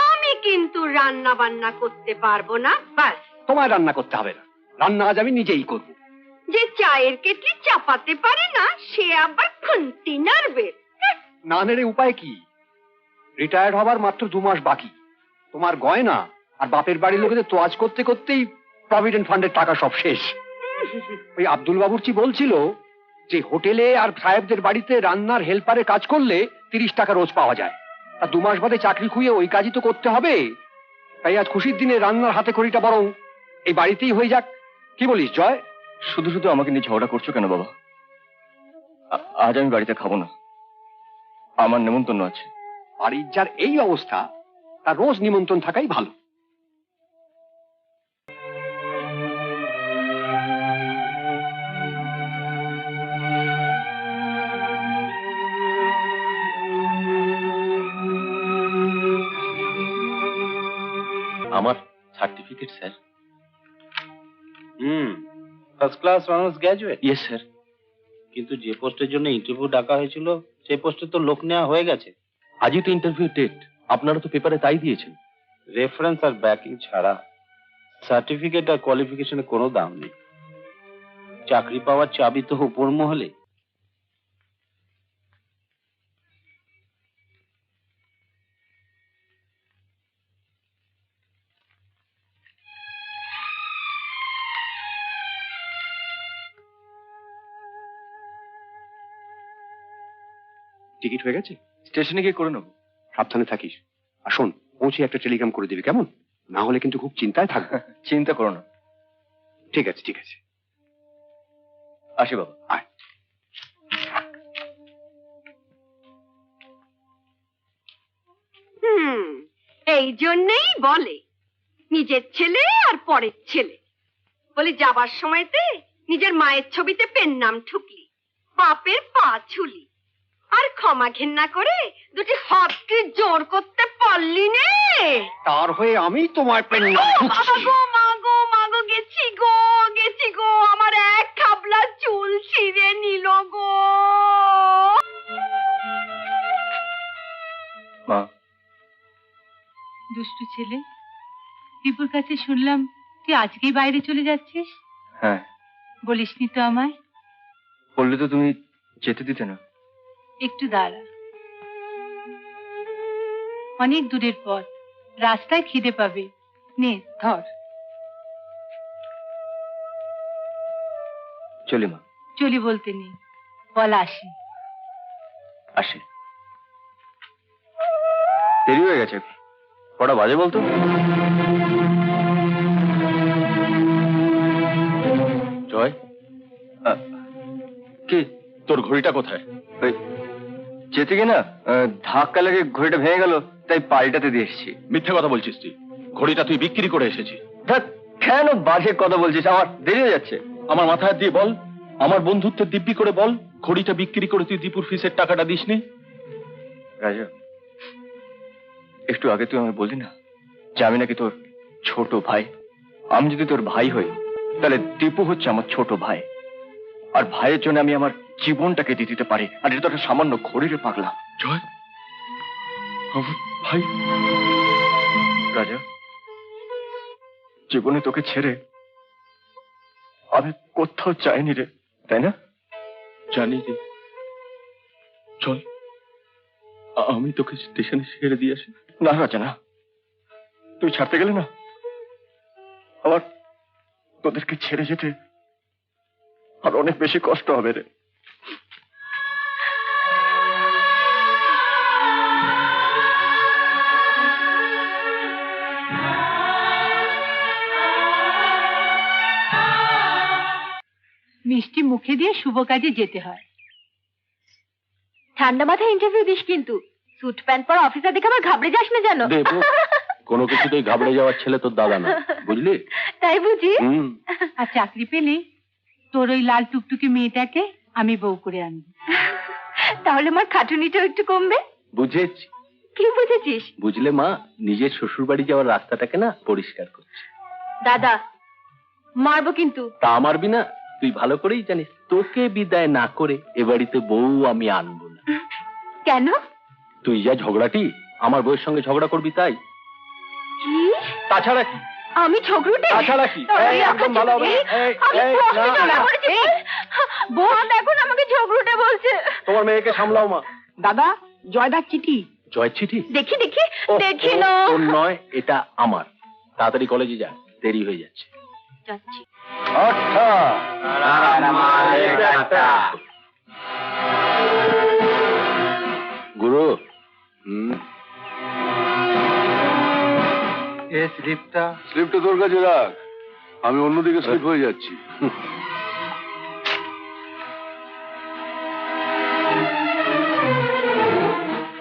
আমি কিন্তু রান্না বান্না করতে পারবো না। বাস।
তোমায় রান্না করতে হবে না, রান্না আজ আমি নিজেই করব।
যে চায়ের কেটলি চাপাতে পারে না, সে আবার খুন্তি নাড়বে।
না নেড়ে উপায় কি? রিটায়ার্ড হবার মাত্র 2 মাস বাকি। তোমার গয়না আর বাপের বাড়ির লোকেদের তোয়াজ করতে করতেই প্রভিডেন্ট ফান্ডের টাকা সব শেষ। ওই আব্দুল বাবুর্চি বলছিল যে হোটেলে আর সাহেবদের বাড়িতে রান্নার হেল্পারে কাজ করলে 30 টাকা রোজ পাওয়া যায়। তা 2 মাস বাদে চাকরি খুঁয়ে ওই কাজই তো করতে হবে। তাই আজ খুশির দিনে রান্নার হাতে খড়িটা বরং এই বাড়িতেই হয়ে যাক। কি বলিস জয়?
শুধু শুধু আমাকে নিয়ে ঝগড়া করছো কেন বাবা? আজ আমি বাড়িতে খাবো না, আমার নেমন্তন্ন আছে।
বাড়ির যার এই অবস্থা, তার রোজ নিমন্ত্রণ থাকাই ভালো।
আমার certificate sir.
First class honours graduate.
Yes sir.
কিন্তু যে পোস্টের জন্য ইন্টারভিউ ডাকা হয়েছিল সেই পোস্টে তো লোক নেওয়া হয়ে গেছে।
আজই তো ইন্টারভিউ ডেট, আপনারা তো পেপারে তাই দিয়েছেন।
রেফারেন্স আর ব্যাকিং ছাড়া সার্টিফিকেট আর কোয়ালিফিকেশনে কোনো দাম নেই। চাকরি পাওয়ার চাবি তো উপর মহলে।
টিকিট হয়ে গেছে? স্টেশনে গিয়ে করে নেবো। সাবধানে থাকিস। আর শোন, পৌঁছে একটা টেলিগ্রাম করে দিবি, কেমন? না হলে কিন্তু খুব চিন্তায় থাকবে।
চিন্তা করো না।
ঠিক আছে, ঠিক আছে।
আসি বাবা।
আয়।
এই জন্যই বলে নিজের ছেলে আর পরের ছেলে। বলে যাবার সময়তে নিজের মায়ের ছবিতে পেন নাম ঠুকলি, বাপের পা ছুলি, আর ক্ষমা ঘেন্না করে দুটি হাতকে জোর করতে পারলি নে।
তার হয়ে আমি তোমার পেন
মাগো গেছি গো, আমার এক খাবলা চুল ছিঁড়ে নিল গো।
মা।
দুষ্টু ছেলে, দীপুর কাছে শুনলাম তুই আজকেই বাইরে চলে যাচ্ছিস।
হ্যাঁ।
বলিসনি তো আমায়?
বললে তো তুমি যেতে দিতে না।
একটু দাঁড়া, অনেক দূরের পথ, রাস্তায় খিদে পাবে, নে ধর।
চলি মা।
চলি বলতে নেই, বল আসি।
আসি। দেরি হয়ে গেছে, কটা বাজে বলতো? জয়, কি তোর ঘড়িটা কোথায়? যেতে গিয়ে না ধাক্কা লেগে ঘড়িটা ভেঙে গেল, তাই পাল্টাতে দিয়ে এসেছি। মিথ্যে কথা বলছিস তুই, ঘড়িটা তুই বিক্রি করে এসেছিস। কেন বাজে কথা বলছিস? আমার দেরি হয়ে যাচ্ছে। আমার মাথায় দিয়ে বল, আমার বন্ধুত্বের দিব্যি করে বল, ঘড়িটা বিক্রি করে তুই দীপুর ফিসের টাকাটা দিসনি। রাজা, একটু আগে তুই আমায় বললি না যে আমি নাকি তোর ছোট ভাই? আমি যদি তোর ভাই হই তাহলে দীপু হচ্ছে আমার ছোট ভাই, আর ভাইয়ের জন্য আমি আমার জীবনটাকে দিয়ে দিতে পারি। আর এটা তো একটা সামান্য ঘড়িরে পাগলা। জয়, আমার ভাই। রাজা, জীবনে তোকে ছেড়ে আমি কোথাও চাইনি রে, তাই না? জানি রে। চল, আমি তোকে স্টেশনে ছেড়ে দিয়ে আসি। না রাজা না, তুই ছাড়তে গেলে না আবার তোদেরকে ছেড়ে যেতে আর অনেক বেশি কষ্ট হবে রে।
মিষ্টি মুখে দিয়ে শুভ কাজে যেতে হয়।
ঠান্ডা মাথায় ইন্টারভিউ দিস কিন্তু, স্যুট প্যান্ট পরা অফিসার দেখে আবার ঘাবড়ে যাস না যেন।
কোনো কিছুতেই ঘাবড়ে যাওয়ার ছেলে তোর দাদা না, বুঝলি?
তাই বুঝি?
আর চাকরি পেলে তোর ওই লাল টুকটুকি মেয়েটাকে আমি বউ করে আনবো।
তাহলে আমার খাটুনিটাও একটু কমবে।
বুঝেছি।
কি বুঝেছিস?
বুঝলে মা, নিজের শ্বশুর বাড়ি যাওয়ার রাস্তাটাকে না পরিষ্কার করছে।
দাদা, মারবো কিন্তু।
তা মারবি না? তুই ভালো করেই জানিস তোকে বিদায় না করে এ বাড়িতে বউ আমি আনবো না।
কেন?
তুই যা ঝগড়াটি, আমার বউয়ের সঙ্গে ঝগড়া করবি তাই।
কি?
তাছাড়া কি?
আমি ঝগড়ুটে?
তাছাড়া কি? একদম ভালো হবে।
বোন এখন আমাকে ঝগড়ুটে বলছে।
তোমার মেয়েকে সামলাও মা।
দাদা, জয়দার চিঠি।
জয় চিঠি?
দেখি দেখি না।
তোর নয়, এটা আমার। তাড়াতাড়ি কলেজে যা, দেরি হয়ে যাচ্ছে।
যাচ্ছি।
গুরু,
স্লিপটা তোর কাছে রাখ, আমি অন্যদিকে স্লিপ হয়ে যাচ্ছি।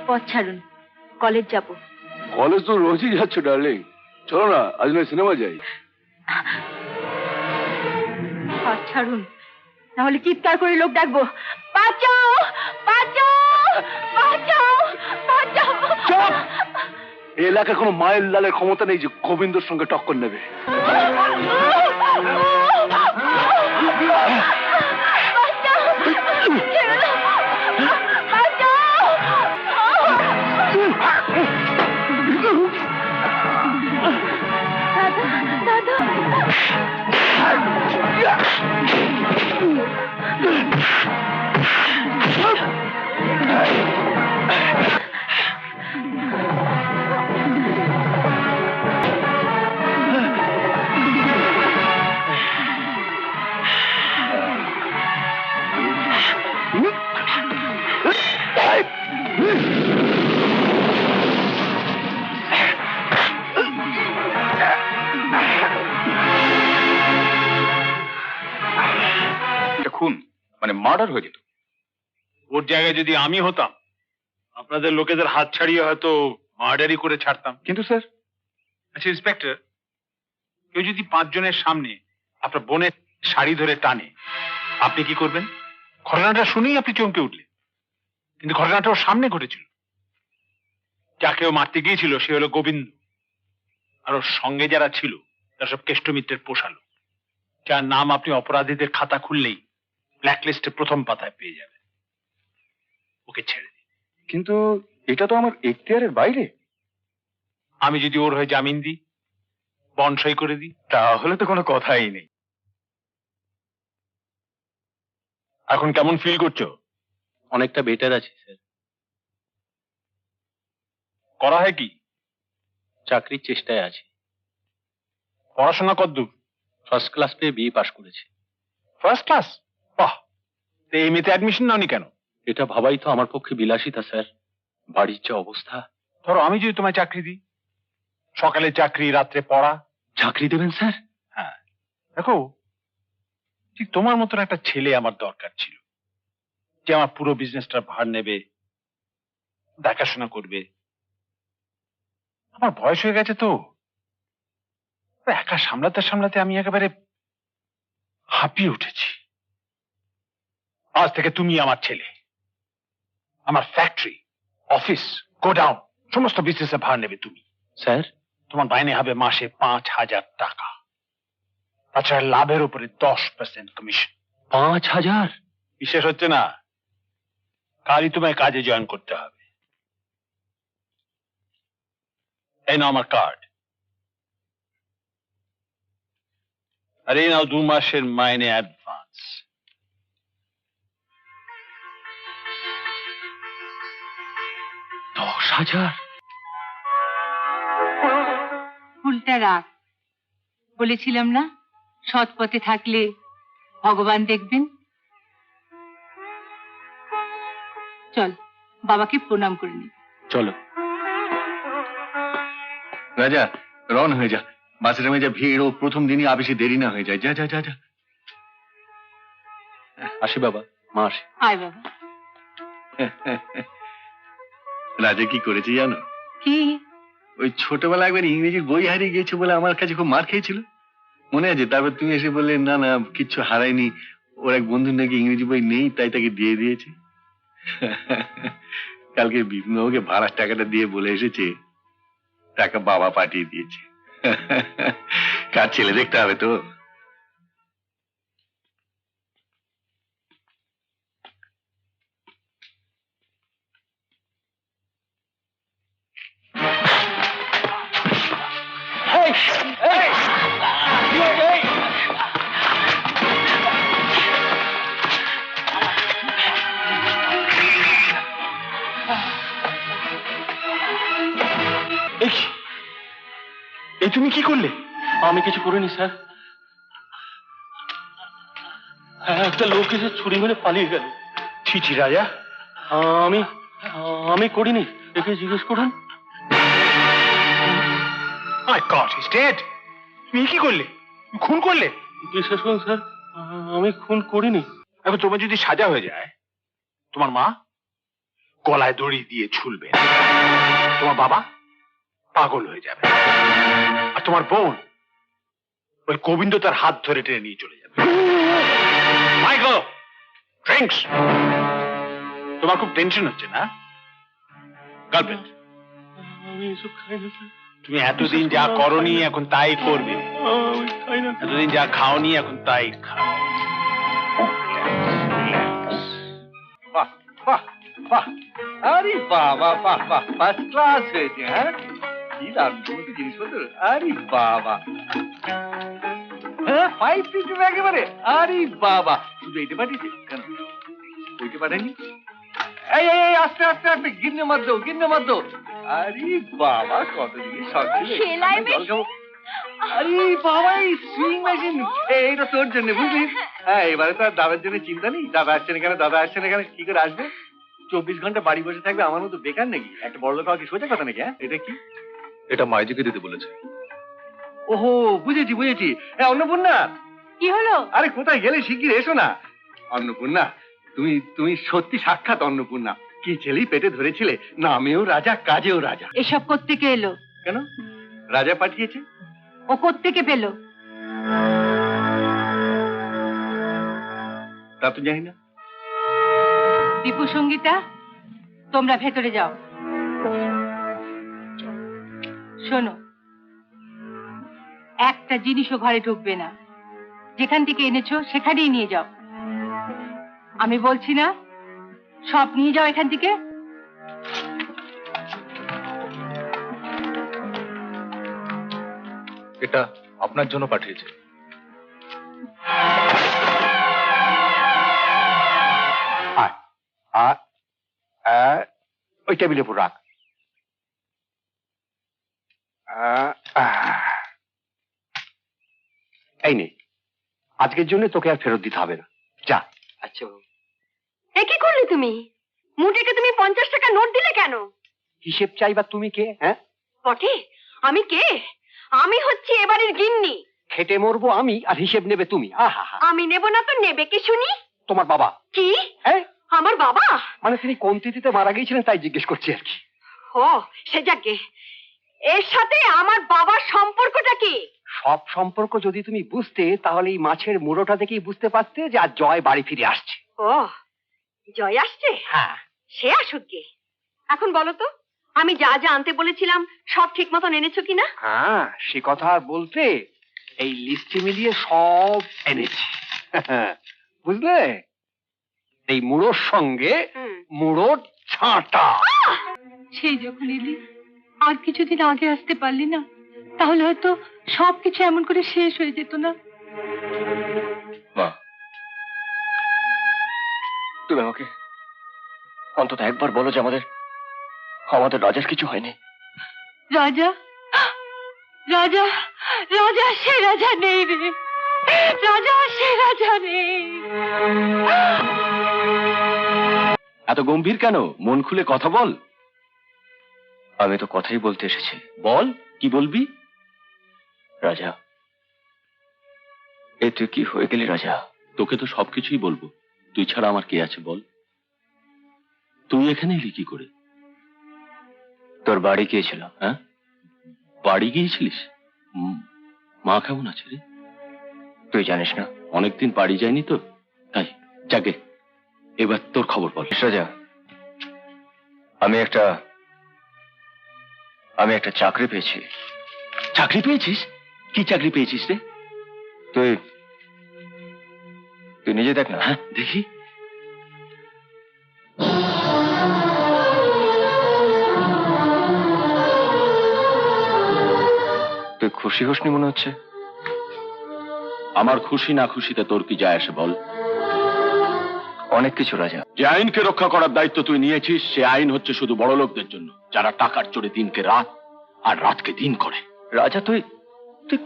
পথ ছাড়ুন, কলেজ যাব।
কলেজ তো রোজই যাচ্ছ ডার্লিং, চলো না আজ নয় সিনেমা যাই।
পথ ছাড়ুন, নাহলে চিৎকার করে লোক ডাকবো। বাঁচাও বাঁচাও বাঁচাও বাঁচাও।
এই এলাকার কোনো মায়ের লালের ক্ষমতা নেই যে গোবিন্দর সঙ্গে টক্কর নেবে।
খুন মানে মার্ডার হয়ে যেত।
ওর জায়গায় যদি আমি হতাম, আপনাদের লোকেদের হাত ছাড়িয়ে হয়তো মার্ডারই করে ছাড়তাম।
কিন্তু স্যার,
আচ্ছা ইন্সপেক্টর, কেউ যদি 5 জনের সামনে আপনার বোনের শাড়ি ধরে টানে, আপনি কি করবেন? ঘটনাটা শুনেই আপনি চমকে উঠলেন, কিন্তু ঘটনাটা ওর সামনে ঘটেছিল। যাকে ও মারতে গিয়েছিল সে হলো গোবিন্দ, আর ওর সঙ্গে যারা ছিল তারা সব কেষ্টমিত্রের পোষালো, যার নাম আপনি অপরাধীদের খাতা খুললেই ব্ল্যাকলিস্টে প্রথম পাতায় পেয়ে যাবেন। ওকে ছেড়ে দিন।
কিন্তু এটা তো আমার এখতিয়ারের বাইরে।
আমি যদি ওর হয়ে জামিন দিই, বন্ড সই করে দিই,
তাহলে তো কোনো কথাই নেই।
এখন কেমন ফিল করছো?
অনেকটা বেটার আছে স্যার।
করা হয় কি?
চাকরির চেষ্টায় আছি।
পড়াশোনা কতদূর?
ফার্স্ট ক্লাস পেয়ে বিএ পাশ করেছি।
First class? বাহ! তো এমএতে অ্যাডমিশন নাওনি কেন?
এটা ভাবাই তো আমার পক্ষে বিলাসিতা স্যার। বাড়ির যে অবস্থা।
ধরো আমি যদি তোমায় চাকরি দিই, সকালে চাকরি, রাত্রে পড়া।
চাকরি দেবেন স্যার?
হ্যাঁ। দেখো, ঠিক তোমার মতন একটা ছেলে আমার দরকার ছিল, যে আমার পুরো বিজনেসটার ভার নেবে, দেখাশোনা করবে। আমার বয়স হয়ে গেছে তো, একা সামলাতে সামলাতে আমি একেবারে হাঁপিয়ে উঠেছি। আজ থেকে তুমি আমার ছেলে। আমার ফ্যাক্টরি, অফিস, গোডাউন সমস্ত বিজনেসে ভার নেবে তুমি।
স্যার,
তোমার মাইনে হবে মাসে 5,000 টাকা। তাছাড়া লাভের উপরে 10% কমিশন।
5,000?
বিশেষ হচ্ছে না, কালই তোমায় কাজে জয়েন করতে হবে। এই নাও আমার কার্ড, আর এই নাও 2 মাসের মাইনে অ্যাডভান্স।
ফুলটা রাখ। বলেছিলাম না, সৎ পথে থাকলে ভগবান দেখবেন। চল বাবাকে প্রণাম করে নি।
চলো।
রাজা, রওনা হয়ে যা। বাসের যা ভিড়, ও প্রথম দিনই আবেশে দেরি না হয়ে যায়। যা যা যা যা।
আসি বাবা, মা আসি।
আয় বাবা।
রাজা কি করেছে জানো?
কি?
ওই ছোটবেলা একবার ইংরেজির বই হারিয়ে গিয়েছে বলে আমার কাছে খুব মার খেয়েছিল, মনে আছে? তারপর তুমি এসে বললে না না কিচ্ছু হারায়নি, ওর এক বন্ধুর নাকি ইংরেজি বই নেই, তাই তাকে দিয়ে দিয়েছে। কালকে বিপিনবাবুকে ভাড়ার টাকাটা দিয়ে বলে এসেছে টাকা বাবা পাঠিয়ে দিয়েছে। কার ছেলে দেখতে হবে তো।
এই তুমি কি করলে?
আমি কিছু করিনি স্যার। একটা লোক এসে ছুরি মেরে পালিয়ে গেল।
ছি ছি রাজা,
আমি করিনি, একে জিজ্ঞেস করুন।
মাই গড, হি ইজ ডেড। তুমি কি করলে? খুন করলে?
বিশ্বাস করুন স্যার, আমি খুন করিনি।
এখন তোমার যদি সাজা হয়ে যায়, তোমার মা গলায় দড়ি দিয়ে ঝুলবে, তোমার বাবা পাগল হয়ে যাবে, আর তোমার বোন ওই গোবিন্দ তার হাত ধরে টেনে নিয়ে চলে যাবে। Michael, drinks. তোমার খুব টেনশন হচ্ছে না? গার্লফ্রেন্ড?
আমি এসব খাই না স্যার।
তুমি এতদিন যা করনি এখন তাই করবে,
আমি খাই না স্যার।
এতদিন যা খাওনি এখন তাই খাও।
বাহ বাহ বাহ, আরে বাবা, বাহ বাহ, ফার্স্ট ক্লাস হয়েছে। হ্যাঁ, কি দারুণ জিনিসপত্র। আরে বাবা, হ্যাঁ 5 সিস্টেম একেবারে। আরে বাবা, শুধু এইটা পাঠিয়েছে কেন, ওইটা পাঠায়নি? এই এই এই, আস্তে আস্তে আস্তে, গিন্নে মার দাও, গিন্নে মার দাও। আরে বাবা, কত জিনিস সব ছিল। আরে বাবা, এই সুইং মেশিন, এইটা তোর জন্য, বুঝলি? হ্যাঁ, এবারে তো আর দাদার জন্য চিন্তা নেই। দাদা আসছেন এখানে, দাদা আসছেন এখানে, কি করে আসবে? 24 ঘন্টা বাড়ি বসে থাকবে আমার মতো বেকার নাকি? একটা বড় লোক হওয়া কি সোজা কথা নাকি? হ্যাঁ, এটা কি?
এটা মাইজিকে দিতে বলেছে।
ওহো, বুঝেছি বুঝেছি। হ্যাঁ, অন্নপূর্ণা।
কি হলো?
আরে কোথায় গেলে, শিগগির এসো না। অন্নপূর্ণা, তুমি তুমি সত্যি সাক্ষাৎ অন্নপূর্ণা। কি ছেলেই পেটে ধরেছিলে, নামেও রাজা, কাজেও রাজা।
এসব কোত্থেকে এলো?
কেন, রাজা পাঠিয়েছে।
ও কোত্থেকে পেলো?
তা তো জানি না।
দীপু সঙ্গীতা, তোমরা ভেতরে যাও। শোনো, একটা জিনিসও ঘরে ঢুকবে না। যেখান থেকে এনেছো সেখানেই নিয়ে যাও। আমি বলছি না, সব নিয়ে যাও এখান থেকে।
এটা আপনার জন্য পাঠিয়েছে।
ওই টেবিলের উপর রাখ। এই নে, আজকের জন্য তোকে আর ফেরত দিতে হবে না, যা।
আচ্ছা, এ কি করলে তুমি? মুটেকে তুমি 50 টাকা নোট দিলে কেন?
হিসেব চাইবা তুমি কে? হ্যাঁ,
বটে, আমি কে? আমি হচ্ছি এবারের গিন্নি।
খেটে মরবো আমি আর হিসেব নেবে তুমি? আহা,
আমি নেব না তো নেবে কি শুনি?
তোমার বাবা।
কি?
হ্যাঁ,
আমার বাবা?
মানে তিনি কোন তিথিতে মারা গিয়েছিলেন তাই জিজ্ঞেস করছি আর কি।
ও, সে যাকে, এর সাথে আমার বাবার সম্পর্কটা কি?
সব সম্পর্ক যদি তুমি বুঝতে, তাহলে এই মাছের মুড়োটা দেখেই বুঝতে পারতে যে আজ জয় বাড়ি ফিরে আসছে।
ও, জয় আসছে?
হ্যাঁ।
সে আসুক গে। এখন বলো তো, আমি যা যা আনতে বলেছিলাম সব ঠিক মতন এনেছো কিনা?
হ্যাঁ, সে কথা আর বলতে, এই লিস্টে মিলিয়ে সব এনেছি। বুঝলে, এই মুড়োর সঙ্গে মুড়োর ছাঁটা।
সেই যখন এলি, আর কিছুদিন আগে আসতে পারলি না, তাহলে হয়তো সবকিছু এমন করে শেষ হয়ে যেত না।
মা, তুমি আমাকে অন্তত একবার বলো যে আমাদের রাজার কিছু হয়নি।
রাজা, রাজা, রাজা, সে রাজা নেই রে। রাজা, সে রাজা নেই।
এত গম্ভীর কেন? মন খুলে কথা বল। আমি তো কথাই বলতে এসেছি। বল, কি বলবি? রাজা, এ তুই কি হয়ে গেলি রাজা?
তোকে তো সবকিছুই বলবো, তুই ছাড়া আমার কে আছে বল? তুই এখানে এলি কি করে?
তোর বাড়ি গিয়েছিল।
হ্যাঁ, বাড়ি গিয়েছিলিস? মা কেমন আছে রে?
তুই জানিস না?
অনেকদিন বাড়ি যায়নি তো, তাই। যাকে, এবার তোর খবর বল।
রাজা, আমি একটা চাকরি পেয়েছি।
চাকরি পেয়েছিস? কি চাকরি পেয়েছিস রে?
তুই নিজে দেখ না।
হ্যাঁ, দেখি।
তুই খুশি হোসনি মনে হচ্ছে।
আমার খুশি না খুশিতে তোর কি যায় আসে বল?
অনেক কিছু রাজা।
যে আইনকে রক্ষা করার দায়িত্ব তুই নিয়েছিস, সে আইন হচ্ছে শুধু বড় লোকদের জন্য, যারা টাকার চড়ে দিনকে রাত আর রাতকে দিন করে।
রাজা, তুই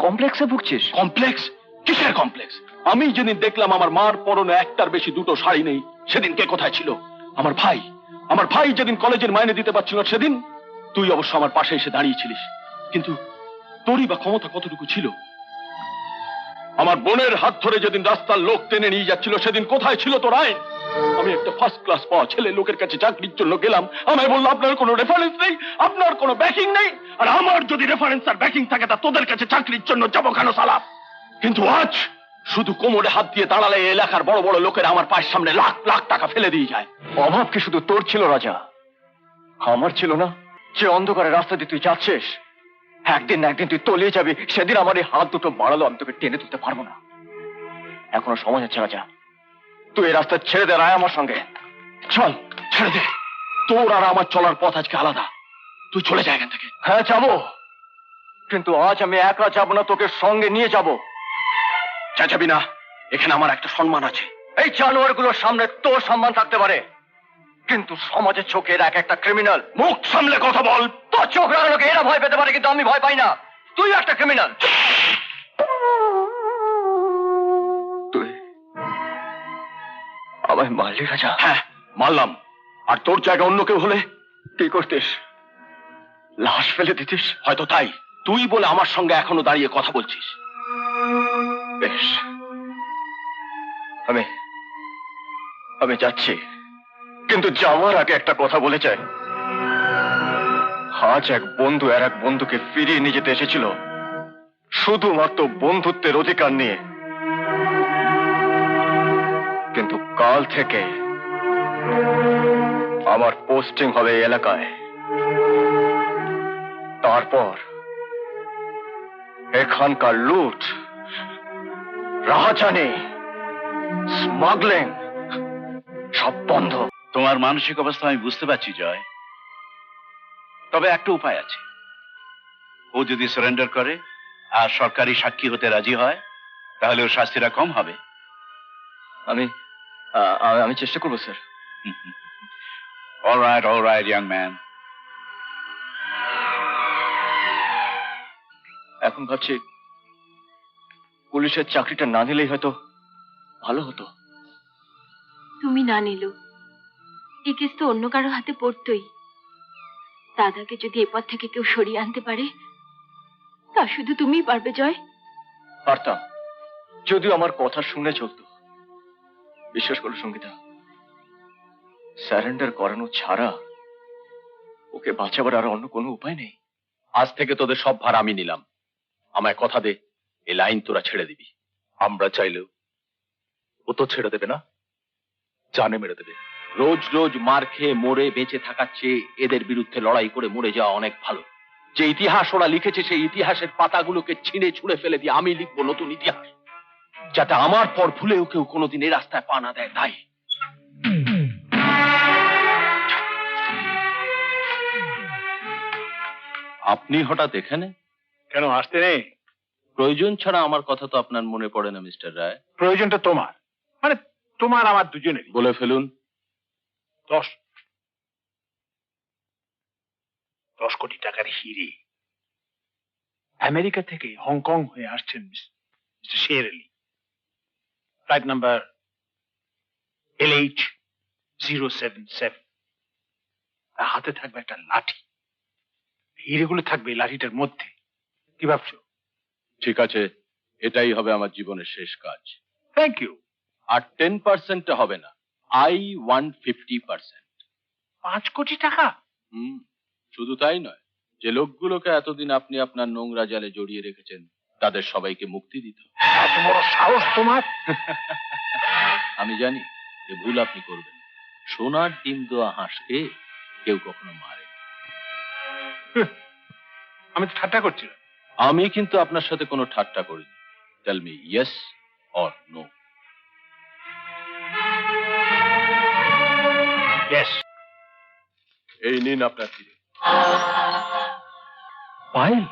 কমপ্লেক্সে ভুগছিস।
কমপ্লেক্স? কিসের কমপ্লেক্স? আমি যেদিন দেখলাম আমার মার পরনে একটার বেশি দুটো শাড়ি নেই, সেদিন কে কোথায় ছিল? আমার ভাই যেদিন কলেজের মাইনে দিতে পারছিল, সেদিন তুই অবশ্য আমার পাশে এসে দাঁড়িয়েছিলিস, কিন্তু তোরই বা ক্ষমতা কতটুকু ছিল? আমার বোনের হাত ধরে যেদিন রাস্তার লোক টেনে নিয়ে যাচ্ছিল, সেদিন কোথায় ছিল তোর আইন? আমি একটা ফার্স্ট ক্লাস পাওয়া ছেলে লোকের কাছে চাকরির জন্য গেলাম, আমায় বললো আপনার কোনো রেফারেন্স নেই, আপনার কোনো ব্যাকিং নেই। আর আমার যদি রেফারেন্স আর ব্যাকিং থাকে, তা তোদের কাছে চাকরির জন্য যাবো কেন সালা? কিন্তু আজ শুধু কোমরে হাত দিয়ে দাঁড়ালে এলাকার বড় বড় লোকেরা আমার পায়ের সামনে লাখ লাখ টাকা ফেলে দিয়ে যায়।
অভাব কি শুধু তোর ছিল রাজা? আমার ছিল না? যে অন্ধকারে রাস্তা দিয়ে তুই যাচ্ছিস, একদিন না একদিন তুই তলিয়ে যাবি। সেদিন আমার এই হাত দুটো বাড়ালো, আমি তোকে টেনে তুলতে পারবো না। এখনো সময় আছে রাজা, তুই এই রাস্তা ছেড়ে দে, রায় আমার সঙ্গে
চল, ছেড়ে দে। তোর আর আমার চলার পথ আজকে আলাদা। তুই চলে যা এখান থেকে।
হ্যাঁ যাবো, কিন্তু আজ আমি একা যাবো না, তোকে সঙ্গে নিয়ে যাবো।
যাবি না, এখানে আমার একটা সম্মান আছে।
এই জানোয়ারগুলোর সামনে তোর সম্মান থাকতে পারে, কিন্তু সমাজের চোখে এরা এক একটা ক্রিমিনাল।
মুখ সামলে কথা বল।
তোর চোখ রাখানোকে এরা ভয় পেতে পারে, কিন্তু আমি ভয় পাই না। তুই একটা ক্রিমিনাল। তুই আমায় মারলি রাজা?
হ্যাঁ মারলাম। আর তোর জায়গা অন্য কেউ হলে
কি করতিস? লাশ ফেলে দিতিস?
হয়তো তাই। তুই বলে আমার সঙ্গে এখনো দাঁড়িয়ে কথা বলছিস।
বেশ, আমি যাচ্ছি, কিন্তু যাওয়ার আগে একটা কথা বলে যাই। আজ এক বন্ধু আর এক বন্ধুকে ফিরিয়ে নিয়ে যেতে এসেছিল শুধুমাত্র বন্ধুত্বের অধিকার নিয়ে, কিন্তু কাল থেকে আমার পোস্টিং হবে এই এলাকায়। তারপর এখানকার লুট, রাহাজানি, স্মাগলিং সব বন্ধ।
তোমার মানসিক অবস্থা আমি বুঝতে পারছি জয়, তবে একটা উপায় আছে। ও যদি সারেন্ডার করে আর সরকারি সাক্ষী হতে রাজি হয়, তাহলে ওর শাস্তিটা কম হবে।
আমি চেষ্টা করবো sir.
all right, young man.
এখন ভাবছি পুলিশের চাকরিটা না নিলেই হয়তো ভালো হতো।
তুমি না নিলো এই কেস তো অন্য কারো হাতে পড়তোই। দাদাকে যদি এ পথ থেকে কেউ সরিয়ে আনতে পারে, তা শুধু তুমিই পারবে জয়।
পারতাম, যদিও আমার কথা শুনে চলতো। বিশ্বাস করো সঙ্গীতা, সারেন্ডার করানো ছাড়া ওকে বাঁচাবার আর অন্য কোনো উপায় নেই।
আজ থেকে তোদের সব ভার আমি নিলাম। আমায় কথা দে, এই লাইন তোরা ছেড়ে দিবি। আমরা চাইলেও ও তো ছেড়ে দেবে না, জানে মেরে দেবে। রোজ রোজ মার খেয়ে মরে বেঁচে থাকার চেয়ে এদের বিরুদ্ধে লড়াই করে মরে যাওয়া অনেক ভালো। যে ইতিহাস ওরা লিখেছে সেই ইতিহাসের পাতাগুলোকে ছিঁড়ে ছুঁড়ে ফেলে দিয়ে আমি লিখবো নতুন ইতিহাস, যাতে আমার পর ভুলেও কেউ কোনোদিন এই রাস্তায় পা না দেয়। তাই আপনি হঠাৎ এখানে
কেন? আসতে নেই?
প্রয়োজন ছাড়া আমার কথা তো আপনার মনে পড়ে না মিস্টার রায়।
প্রয়োজনটা তোমার, মানে তোমার আমার দুজনেরই।
বলে ফেলুন।
10 কোটি টাকার হিরে আমেরিকা থেকে হংকং হয়ে আসছেন mister Sher Ali. Flight number LH077। হাতে থাকবে একটা লাঠি, হিরেগুলো থাকবে এই লাঠিটার মধ্যে। কি ভাবছো?
ঠিক আছে, এটাই হবে আমার জীবনের শেষ কাজ।
Thank you.
আর 10% হবে না, I want 50%।
5 কোটি টাকা?
শুধু তাই নয়, যে লোকগুলোকে এতদিন আপনি আপনার নোংরা জালে জড়িয়ে রেখেছেন তাদের সবাইকে মুক্তি দিতে।
এত বড় সাহস তোমার!
আমি জানি যে ভুল আপনি করবেন। সোনার ডিম দেওয়া হাঁসকে কেউ কখনো মারে।
আমি তো ঠাট্টা করছিলাম।
আমি কিন্তু আপনার সাথে কোনো ঠাট্টা করিনি। Tell me yes or no.
Yes.
এই নিন আপনার হিরে।
পায়েল,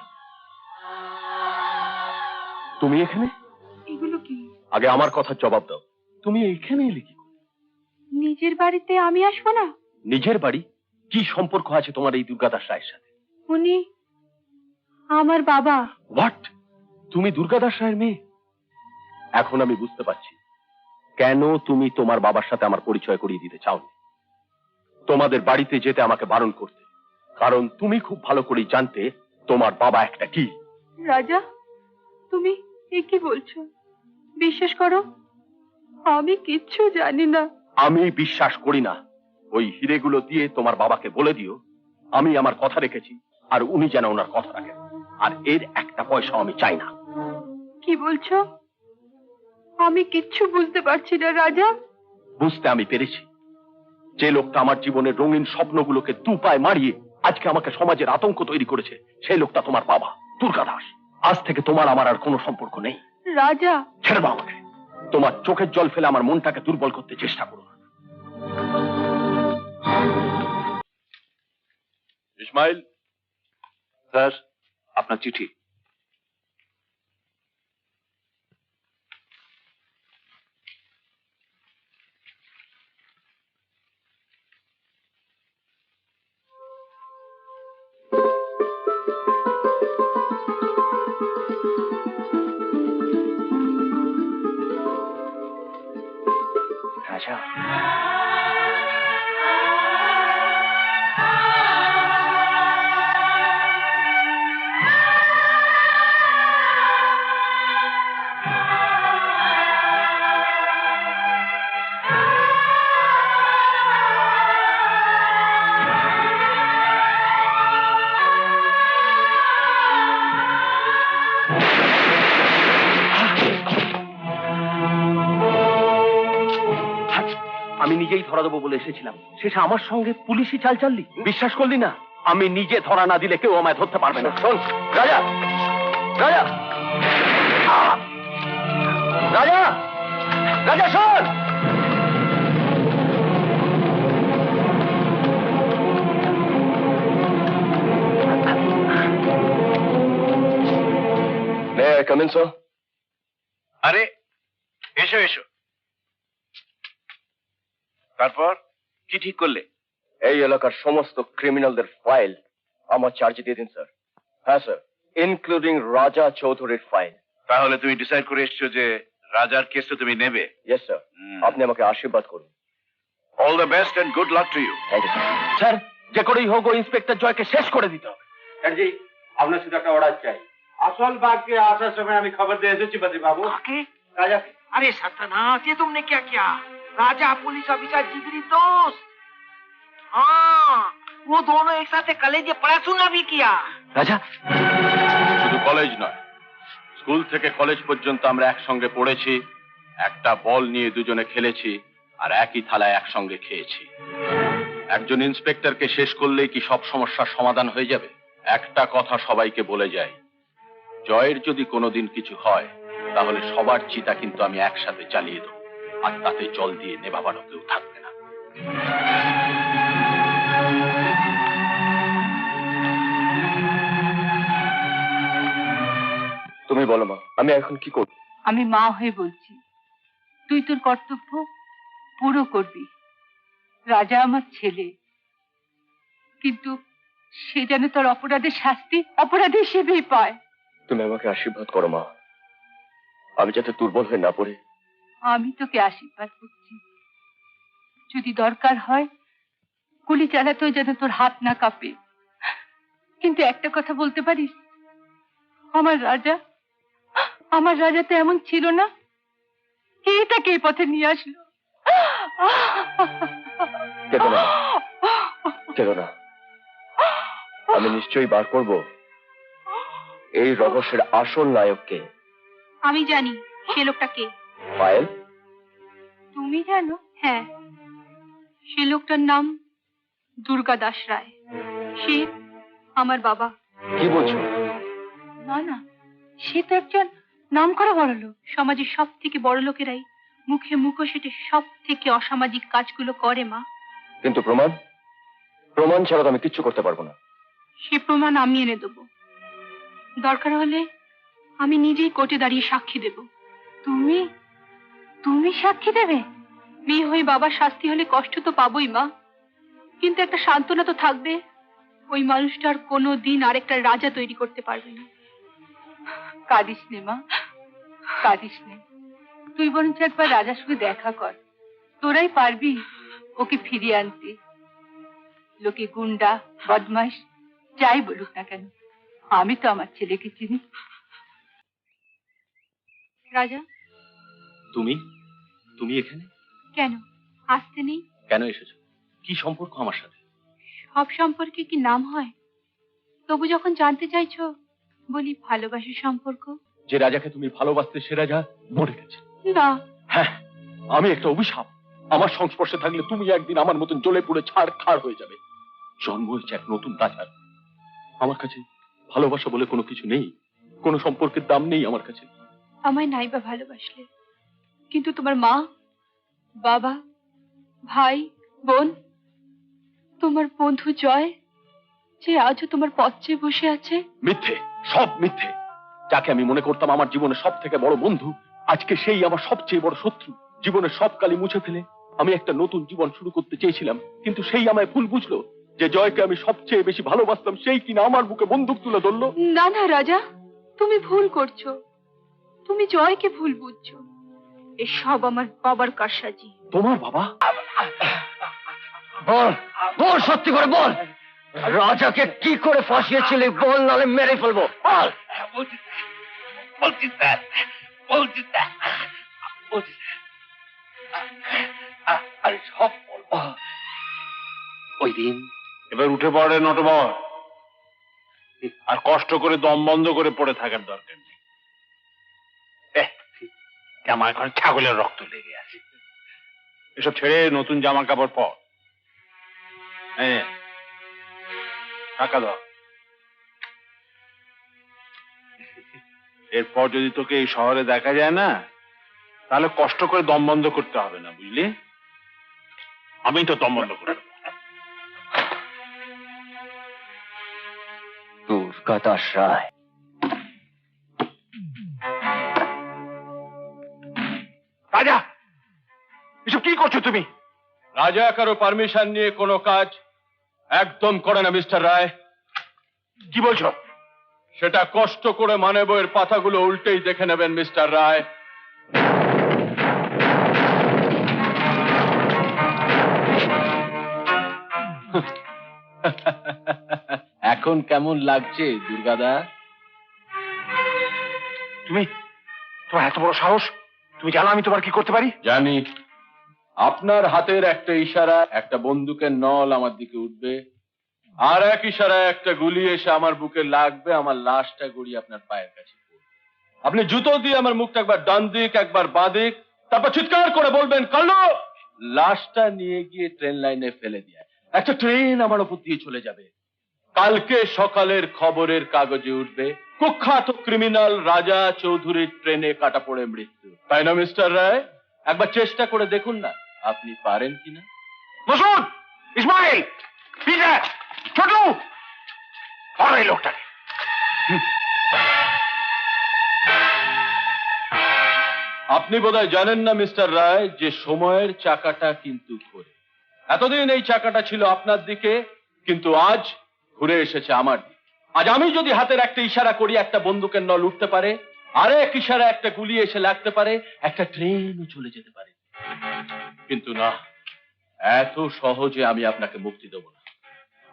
তুমি এখানে?
এগুলো কি?
আগে আমার কথার জবাব দাও, তুমি এইখানে এলে কি করে?
নিজের বাড়িতে আমি আসবো না?
নিজের বাড়ি? কি সম্পর্ক আছে তোমার এই দুর্গাদাস রায়ের সাথে?
উনি আমার বাবা।
হোয়াট? তুমি দুর্গাদাস রায়ের মেয়ে? এখন আমি বুঝতে পারছি কেন তুমি তোমার বাবার সাথে আমার পরিচয় করিয়ে দিতে চাওনি। তোমাদের বাড়িতে যেতে আমাকে বারণ করতে, কারণ তুমি খুব ভালো করেই জানতে তোমার বাবা একটা কি।
রাজা, তুমি কি বলছো? বিশ্বাস করো, আমি কিচ্ছু জানি না।
আমি বিশ্বাস করি না। ওই হিরেগুলো দিয়ে তোমার বাবাকে বলে দিও আমি আমার কথা রেখেছি, আর উনি যেন ওনার কথা রাখেন, আর এর একটা পয়সা আমি চাই না।
কি বলছো? আমি কিচ্ছু বুঝতে পারছি না রাজা।
বুঝতে আমি পেরেছি। যে লোকটা আমার জীবনের রঙিন স্বপ্নগুলোকে দু পায়ে মারিয়ে আজকে আমাকে সমাজের আতঙ্ক তৈরি করেছে, সেই লোকটা তোমার বাবা দুর্গা দাস। আজ থেকে তোমার আমার আর কোনো সম্পর্ক নেই।
রাজা,
ছেড়ে দাও আমাকে। তোমার চোখের জল ফেলে আমার মনটাকে দুর্বল করতে চেষ্টা করো না।
ইসমাইল স্যার, আপনার চিঠি।
রাজা,
আমি নিজেই ধরা দেবো বলে এসেছিলাম, শেষে আমার সঙ্গে পুলিশি চাল চাললি। বিশ্বাস করলি না? আমি নিজে ধরা না দিলে কেউ আমায় ধরতে পারবে না। শোন রাজা, রাজা, রাজা, রাজা শোন।
May I come in sir?
আরে এসো এসো। তারপর কি ঠিক করলে?
এই এলাকার সমস্ত ক্রিমিনালদের ফাইল আমার চার্জে দিয়ে দিন স্যার। হ্যাঁ স্যার, ইনক্লুডিং রাজা চৌধুরীর ফাইল।
তাহলে তুমি ডিসাইড করে এসছো যে রাজার কেসটা তুমি নেবে?
ইয়েস স্যার, আপনি আমাকে আশীর্বাদ করুন।
All the best and good luck to you.
Thank you sir.
Sir, যে করেই হোক ওই ইন্সপেক্টর জয়কে শেষ করে দিতে হবে।
জি, আপনার শুধু একটা অর্ডার চাই। আসল बाग आसार समय हमें खबर दे ऐसे पति बाबू राजा।
अरे सत्यनाथ, ये तुमने क्या किया? राजा पुलिस ऑफिसर जिगरी दोस्त। हाँ, वो दोनों एक साथ कॉलेज में पढ़ाशुना भी किया।
রাজা,
শুধু কলেজ নয়, স্কুল থেকে কলেজ পর্যন্ত আমরা একসঙ্গে পড়েছি, একটা বল নিয়ে দুজনে খেলেছি, আর একই থালায় একসঙ্গে খেয়েছি। একজন ইন্সপেক্টরকে শেষ করলেই কি সব সমস্যার সমাধান হয়ে যাবে? একটা কথা সবাইকে বলে যাই, জয়ের যদি কোনোদিন কিছু হয় তাহলে সবার চিতা কিন্তু আমি একসাথে জ্বালিয়ে দেবো, আর তাতে জল দিয়ে নেভাবানো কেউ থাকবে না।
তুমি বলো মা, আমি এখন কি করব?
আমি মা হয়ে বলছি, তুই তোর কর্তব্য পুরো করবি। রাজা আমার ছেলে, কিন্তু সে যেন তোর অপরাধের শাস্তি অপরাধী হিসেবেই পায়।
তুমি আমাকে আশীর্বাদ করো মা, আমি যাতে দুর্বল হয়ে না পড়ি।
আমি তোকে আশীর্বাদ করছি, যদি দরকার হয় গুলি চালাতেও যেন তোর হাত না কাঁপে। কিন্তু একটা কথা বলতে পারিস, আমার রাজা তো এমন ছিল না। কে তাকে এই পথে নিয়ে আসলো?
কেঁদো না, কেঁদো না, আমি নিশ্চয়ই বার করব এই রহস্যের আসল নায়ককে।
আমি জানি সে লোকটা কে।
পায়েল?
তুমি জানো? হ্যাঁ, সে লোকটার নাম দুর্গা দাস রায়। সে আমার বাবা।
কি বলছো?
না না, সে তো একজন নামকরা বড় লোক। সমাজের সব থেকে বড় লোকেরাই মুখে মুখোশেটে সব থেকে অসামাজিক কাজগুলো করে মা।
কিন্তু প্রমাণ? প্রমাণ ছাড়া তো আমি কিচ্ছু করতে পারবো না।
সে প্রমাণ আমি এনে দেবো। দরকার হলে আমি নিজেই কোর্টে দাঁড়িয়ে সাক্ষী দেব। তুমি সাক্ষী দেবে? মেয়ে হয়ে বাবার শাস্তি হলে কষ্ট তো পাবোই মা, কিন্তু একটা সান্ত্বনা তো থাকবে। ওই মানুষটা আর কোনোদিন আরেকটা রাজা তৈরি করতে পারবে না।
কাঁদিস নে মা, কাঁদিস নে। তুই বরঞ্চ একবার রাজার সঙ্গে দেখা কর, তোরাই পারবি ওকে ফিরিয়ে আনতে। লোকে গুন্ডা বদমাইশ যাই বলুক না কেন, আমি তো আমার ছেলেকে চিনি।
রাজা,
তুমি তুমি এখানে
কেন আসতে নেই?
কেন এসেছো? কি সম্পর্ক আমার সাথে?
সব সম্পর্কে কি নাম হয়? তবু যখন জানতে চাইছো, বলি ভালোবাসার সম্পর্ক।
যে রাজাকে তুমি ভালোবাসতে সে রাজা মরে গেছে।
না,
হ্যাঁ, আমি একটা অভিশাপ। আমার সংস্পর্শে থাকলে তুমি একদিন আমার মতন জ্বলে পুড়ে ছাড়খাড় হয়ে যাবে। জন্ম হয়েছে এক নতুন রাজার। আমার কাছে ভালোবাসা বলে কোনো কিছু নেই, কোনো সম্পর্কের দাম নেই আমার কাছে।
আমায় নাই বা ভালোবাসলে, কিন্তু তোমার মা, বাবা, ভাই, বোন, তোমার বন্ধু জয়, যে আজও তোমার পথ চেয়ে বসে আছে।
মিথ্যে, সব মিথ্যে। যাকে আমি মনে করতাম আমার জীবনের সব থেকে বড় বন্ধু, আজকে সেই আমার সবচেয়ে বড় শত্রু। জীবনের সব কালি মুছে ফেলে আমি একটা নতুন জীবন শুরু করতে চেয়েছিলাম, কিন্তু সেই আমায় ভুল বুঝলো। যে জয়কে আমি সবচেয়ে বেশি ভালোবাসতাম, সেই কিনা আমার বুকে বন্দুক তুলে ধরলো।
না না রাজা, তুমি ভুল করছো। তুমি জয়কে ভুল বুঝছো। এসব আমার বাবার কারসাজি।
তোমার বাবা?
বল বল, সত্যি করে বল, রাজাকে কি করে ফাঁসিয়েছিলি বল, নালে মেরে ফেলবো। বল।
বলছি স্যার, বলছি স্যার, বলছি স্যার, আরে সব বলবো। ওই দিন।
এবার উঠে পড়ে নটবর, আর কষ্ট করে দম বন্ধ করে পড়ে থাকার দরকার নেই। আমার এখন ছাগলের রক্ত লেগে আছে। এসব ছেড়ে নতুন জামা কাপড় পর। টাকা দাও। এরপর যদি তোকে এই শহরে দেখা যায় না, তাহলে কষ্ট করে দম বন্ধ করতে হবে না, বুঝলি? আমি তো দম বন্ধ করে দেবো।
দুর্গাদাসায়
রাজা, এসব কি করছো তুমি?
রাজা কারো পারমিশন নিয়ে কোনো কাজ একদম করে না মিস্টার রায়।
কি বলছো?
সেটা কষ্ট করে মানে বইয়ের পাতাগুলো উল্টেই দেখে নেবেন মিস্টার রায়। এখন কেমন লাগছে দুর্গাদা?
তোমার এত বড় সাহস! তুমি জানো আমি তোমার কি করতে পারি?
জানি। আপনার হাতের একটা ইশারা, একটা বন্দুকের নল আমার দিকে উঠবে, আর এক ইশারায় একটা গুলি এসে আমার বুকে লাগবে, আমার লাশটা গড়িয়ে আপনার পায়ের কাছে পড়বে। আপনি জুতো দিয়ে আমার মুখটা একবার ডান দিক একবার বাঁ দিক, তারপর চিৎকার করে বলবেন কালো। লাশটা নিয়ে গিয়ে ট্রেন লাইনে ফেলে দিয়ে একটা ট্রেন আমার উপর দিয়ে চলে যাবে। কালকে সকালের খবরের কাগজে উঠবে কুখ্যাত ক্রিমিনাল রাজা চৌধুরীর ট্রেনে কাটা পড়ে মৃত্যু। তাই না মিস্টার রায়? একবার চেষ্টা করে দেখুন না আপনি পারেন কিনা।
মসুদ, ইসমাইল, পিটার, ছোটু, ধরো এই লোকটাকে।
আপনি বোধহয় জানেন না মিস্টার রায় যে সময়ের চাকাটা কিন্তু ঘোরে। এতদিন এই চাকাটা ছিল আপনার দিকে, কিন্তু আজ ঘুরে এসেছে আমার দিকে। আজ আমি যদি হাতের একটা ইশারা করি একটা বন্দুকের নল উঠতে পারে, আরেক ইশারা একটা গুলি এসে লাগতে পারে, একটা ট্রেনও চলে যেতে পারে। কিন্তু না, এত সহজে আমি আপনাকে মুক্তি দেব না।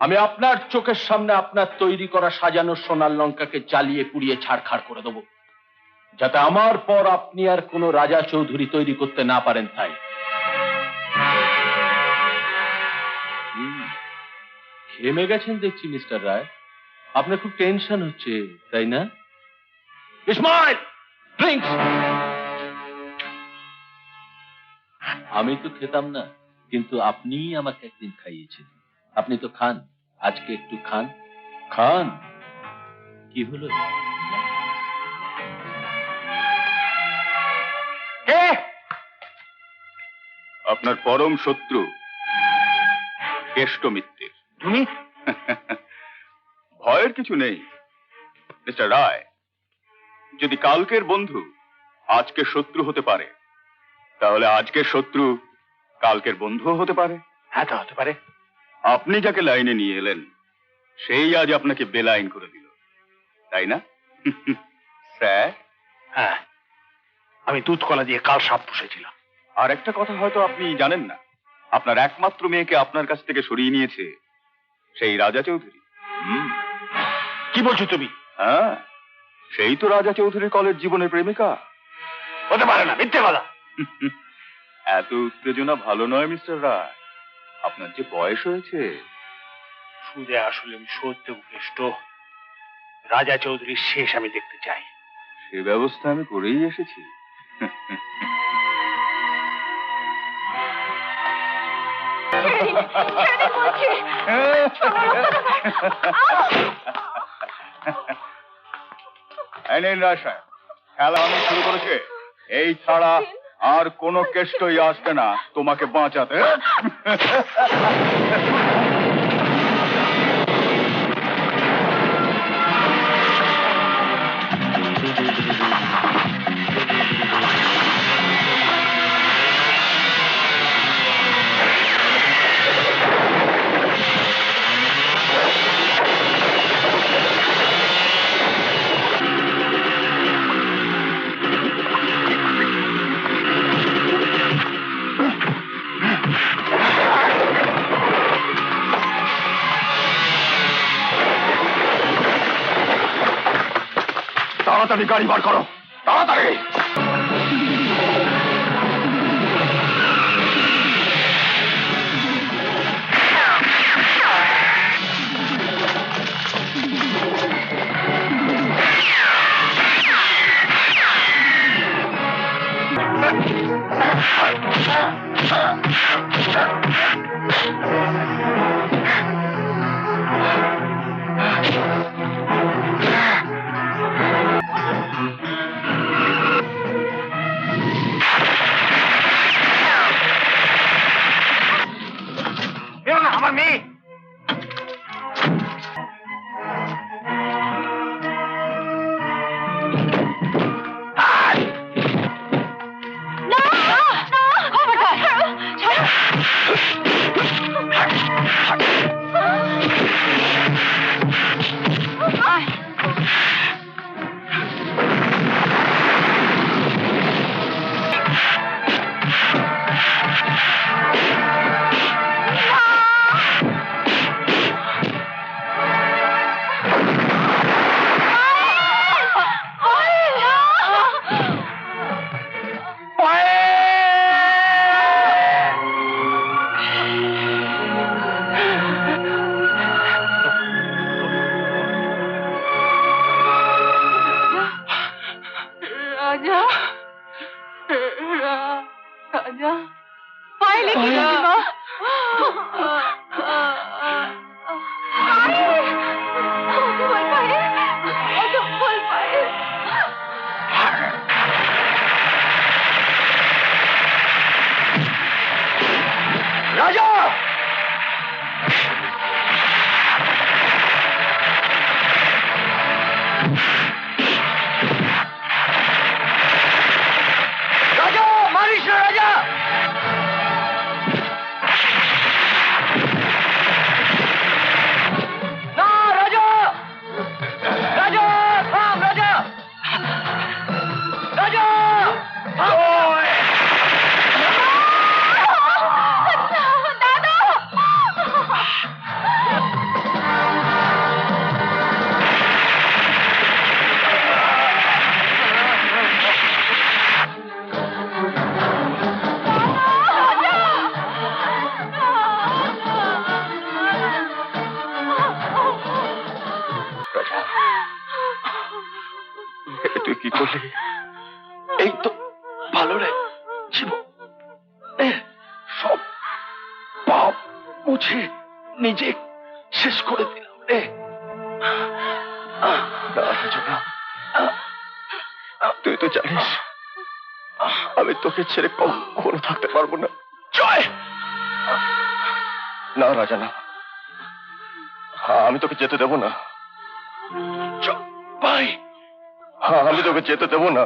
আমি আপনার চোখের সামনে আপনার তৈরি করা সাজানো সোনার লঙ্কাকে জ্বালিয়ে পুড়িয়ে ছাড়খাড় করে দেব, যাতে আমার পর আপনি আর কোনো রাজা চৌধুরী তৈরি করতে না পারেন। তাই ঘেমে গেছেন দেখছি মিস্টার রায়, আপনার খুব টেনশন হচ্ছে তাই না? ইসমাইল, ড্রিঙ্কস। আমি তো খেতাম না, কিন্তু আপনিই আমাকে একদিন খাইয়েছেন। আপনি তো খান, আজকে একটু খান। খান। কি হলো?
আপনার পরম শত্রু কেষ্ট মিত্রের।
তুমি?
ভয়ের কিছু নেই মিস্টার রায়। যদি কালকের বন্ধু আজকের শত্রু হতে পারে, তাহলে আজকের শত্রু কালকের বন্ধুও হতে পারে।
হ্যাঁ, তা হতে পারে।
আপনি যাকে লাইনে নিয়ে এলেন সেই আজ আপনাকে বেলাইন করে দিল, তাই না? স্যার,
হ্যাঁ, আমি দুধ কলা দিয়ে কাল সাপ পুষেছিলাম।
আর একটা কথা হয়তো আপনি জানেন না, আপনার একমাত্র মেয়েকে আপনার কাছ থেকে সরিয়ে নিয়েছে সেই রাজা চৌধুরী।
কি বলছো তুমি?
হ্যাঁ, সেই তো রাজা চৌধুরীর কলেজ জীবনের প্রেমিকা।
হতে পারে না, মিথ্যে কথা।
এত উত্তেজনা ভালো নয় মিস্টার রায়, আপনার যে বয়স হয়েছে।
সুদে আসলে আমি সত্যি কেষ্ট, রাজা চৌধুরীর শেষ আমি দেখতে চাই।
সে ব্যবস্থা আমি করেই এসেছি। খেলা আমি শুরু করেছে, এই ছাড়া আর কোনো কেষ্টই আসবে না তোমাকে বাঁচাতে। তাড়াতাড়ি গাড়ি বার করো, তাড়াতাড়ি। আমার মেয়ে তুই কি করলি? এই তো ভালো রে জীব, সব পাপ মুছে নিজে শেষ করে দিলাম রে। তুই তো জানিস আমি তোকে ছেড়ে কখনো থাকতে পারবো না। জয় না রাজা না, আমি তোকে যেতে দেবো না ভাই, আমি তোকে যেতে দেবো না,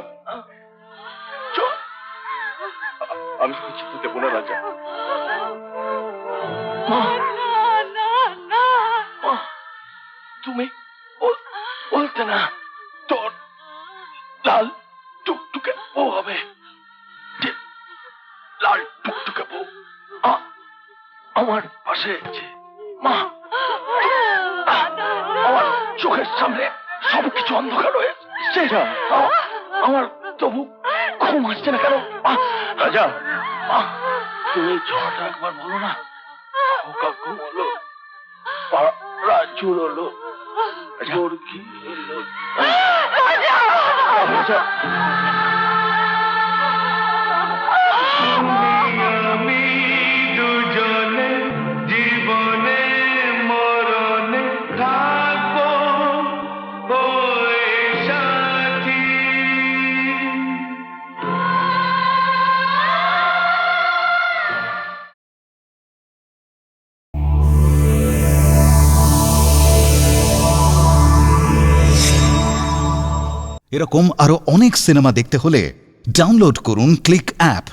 আমি তোকে যেতে দেবো না রাজা। তুমি বলতে না তোর লাল টুকটুকে বউ হবে, লাল টুকটুকে বউ আমার পাশে মা, আমার চোখের সামনে সবকিছু অন্ধকার হয়ে আমার তবু ঘুম আসছে না কেন? রাজা তুমি ঝড়টা একবার বলো না, ঘুম হলো, চুর হলো, মুরগি এলো।
আমি দুজনে
এরকম আরো অনেক সিনেমা দেখতে হলে ডাউনলোড করুন ক্লিক অ্যাপ।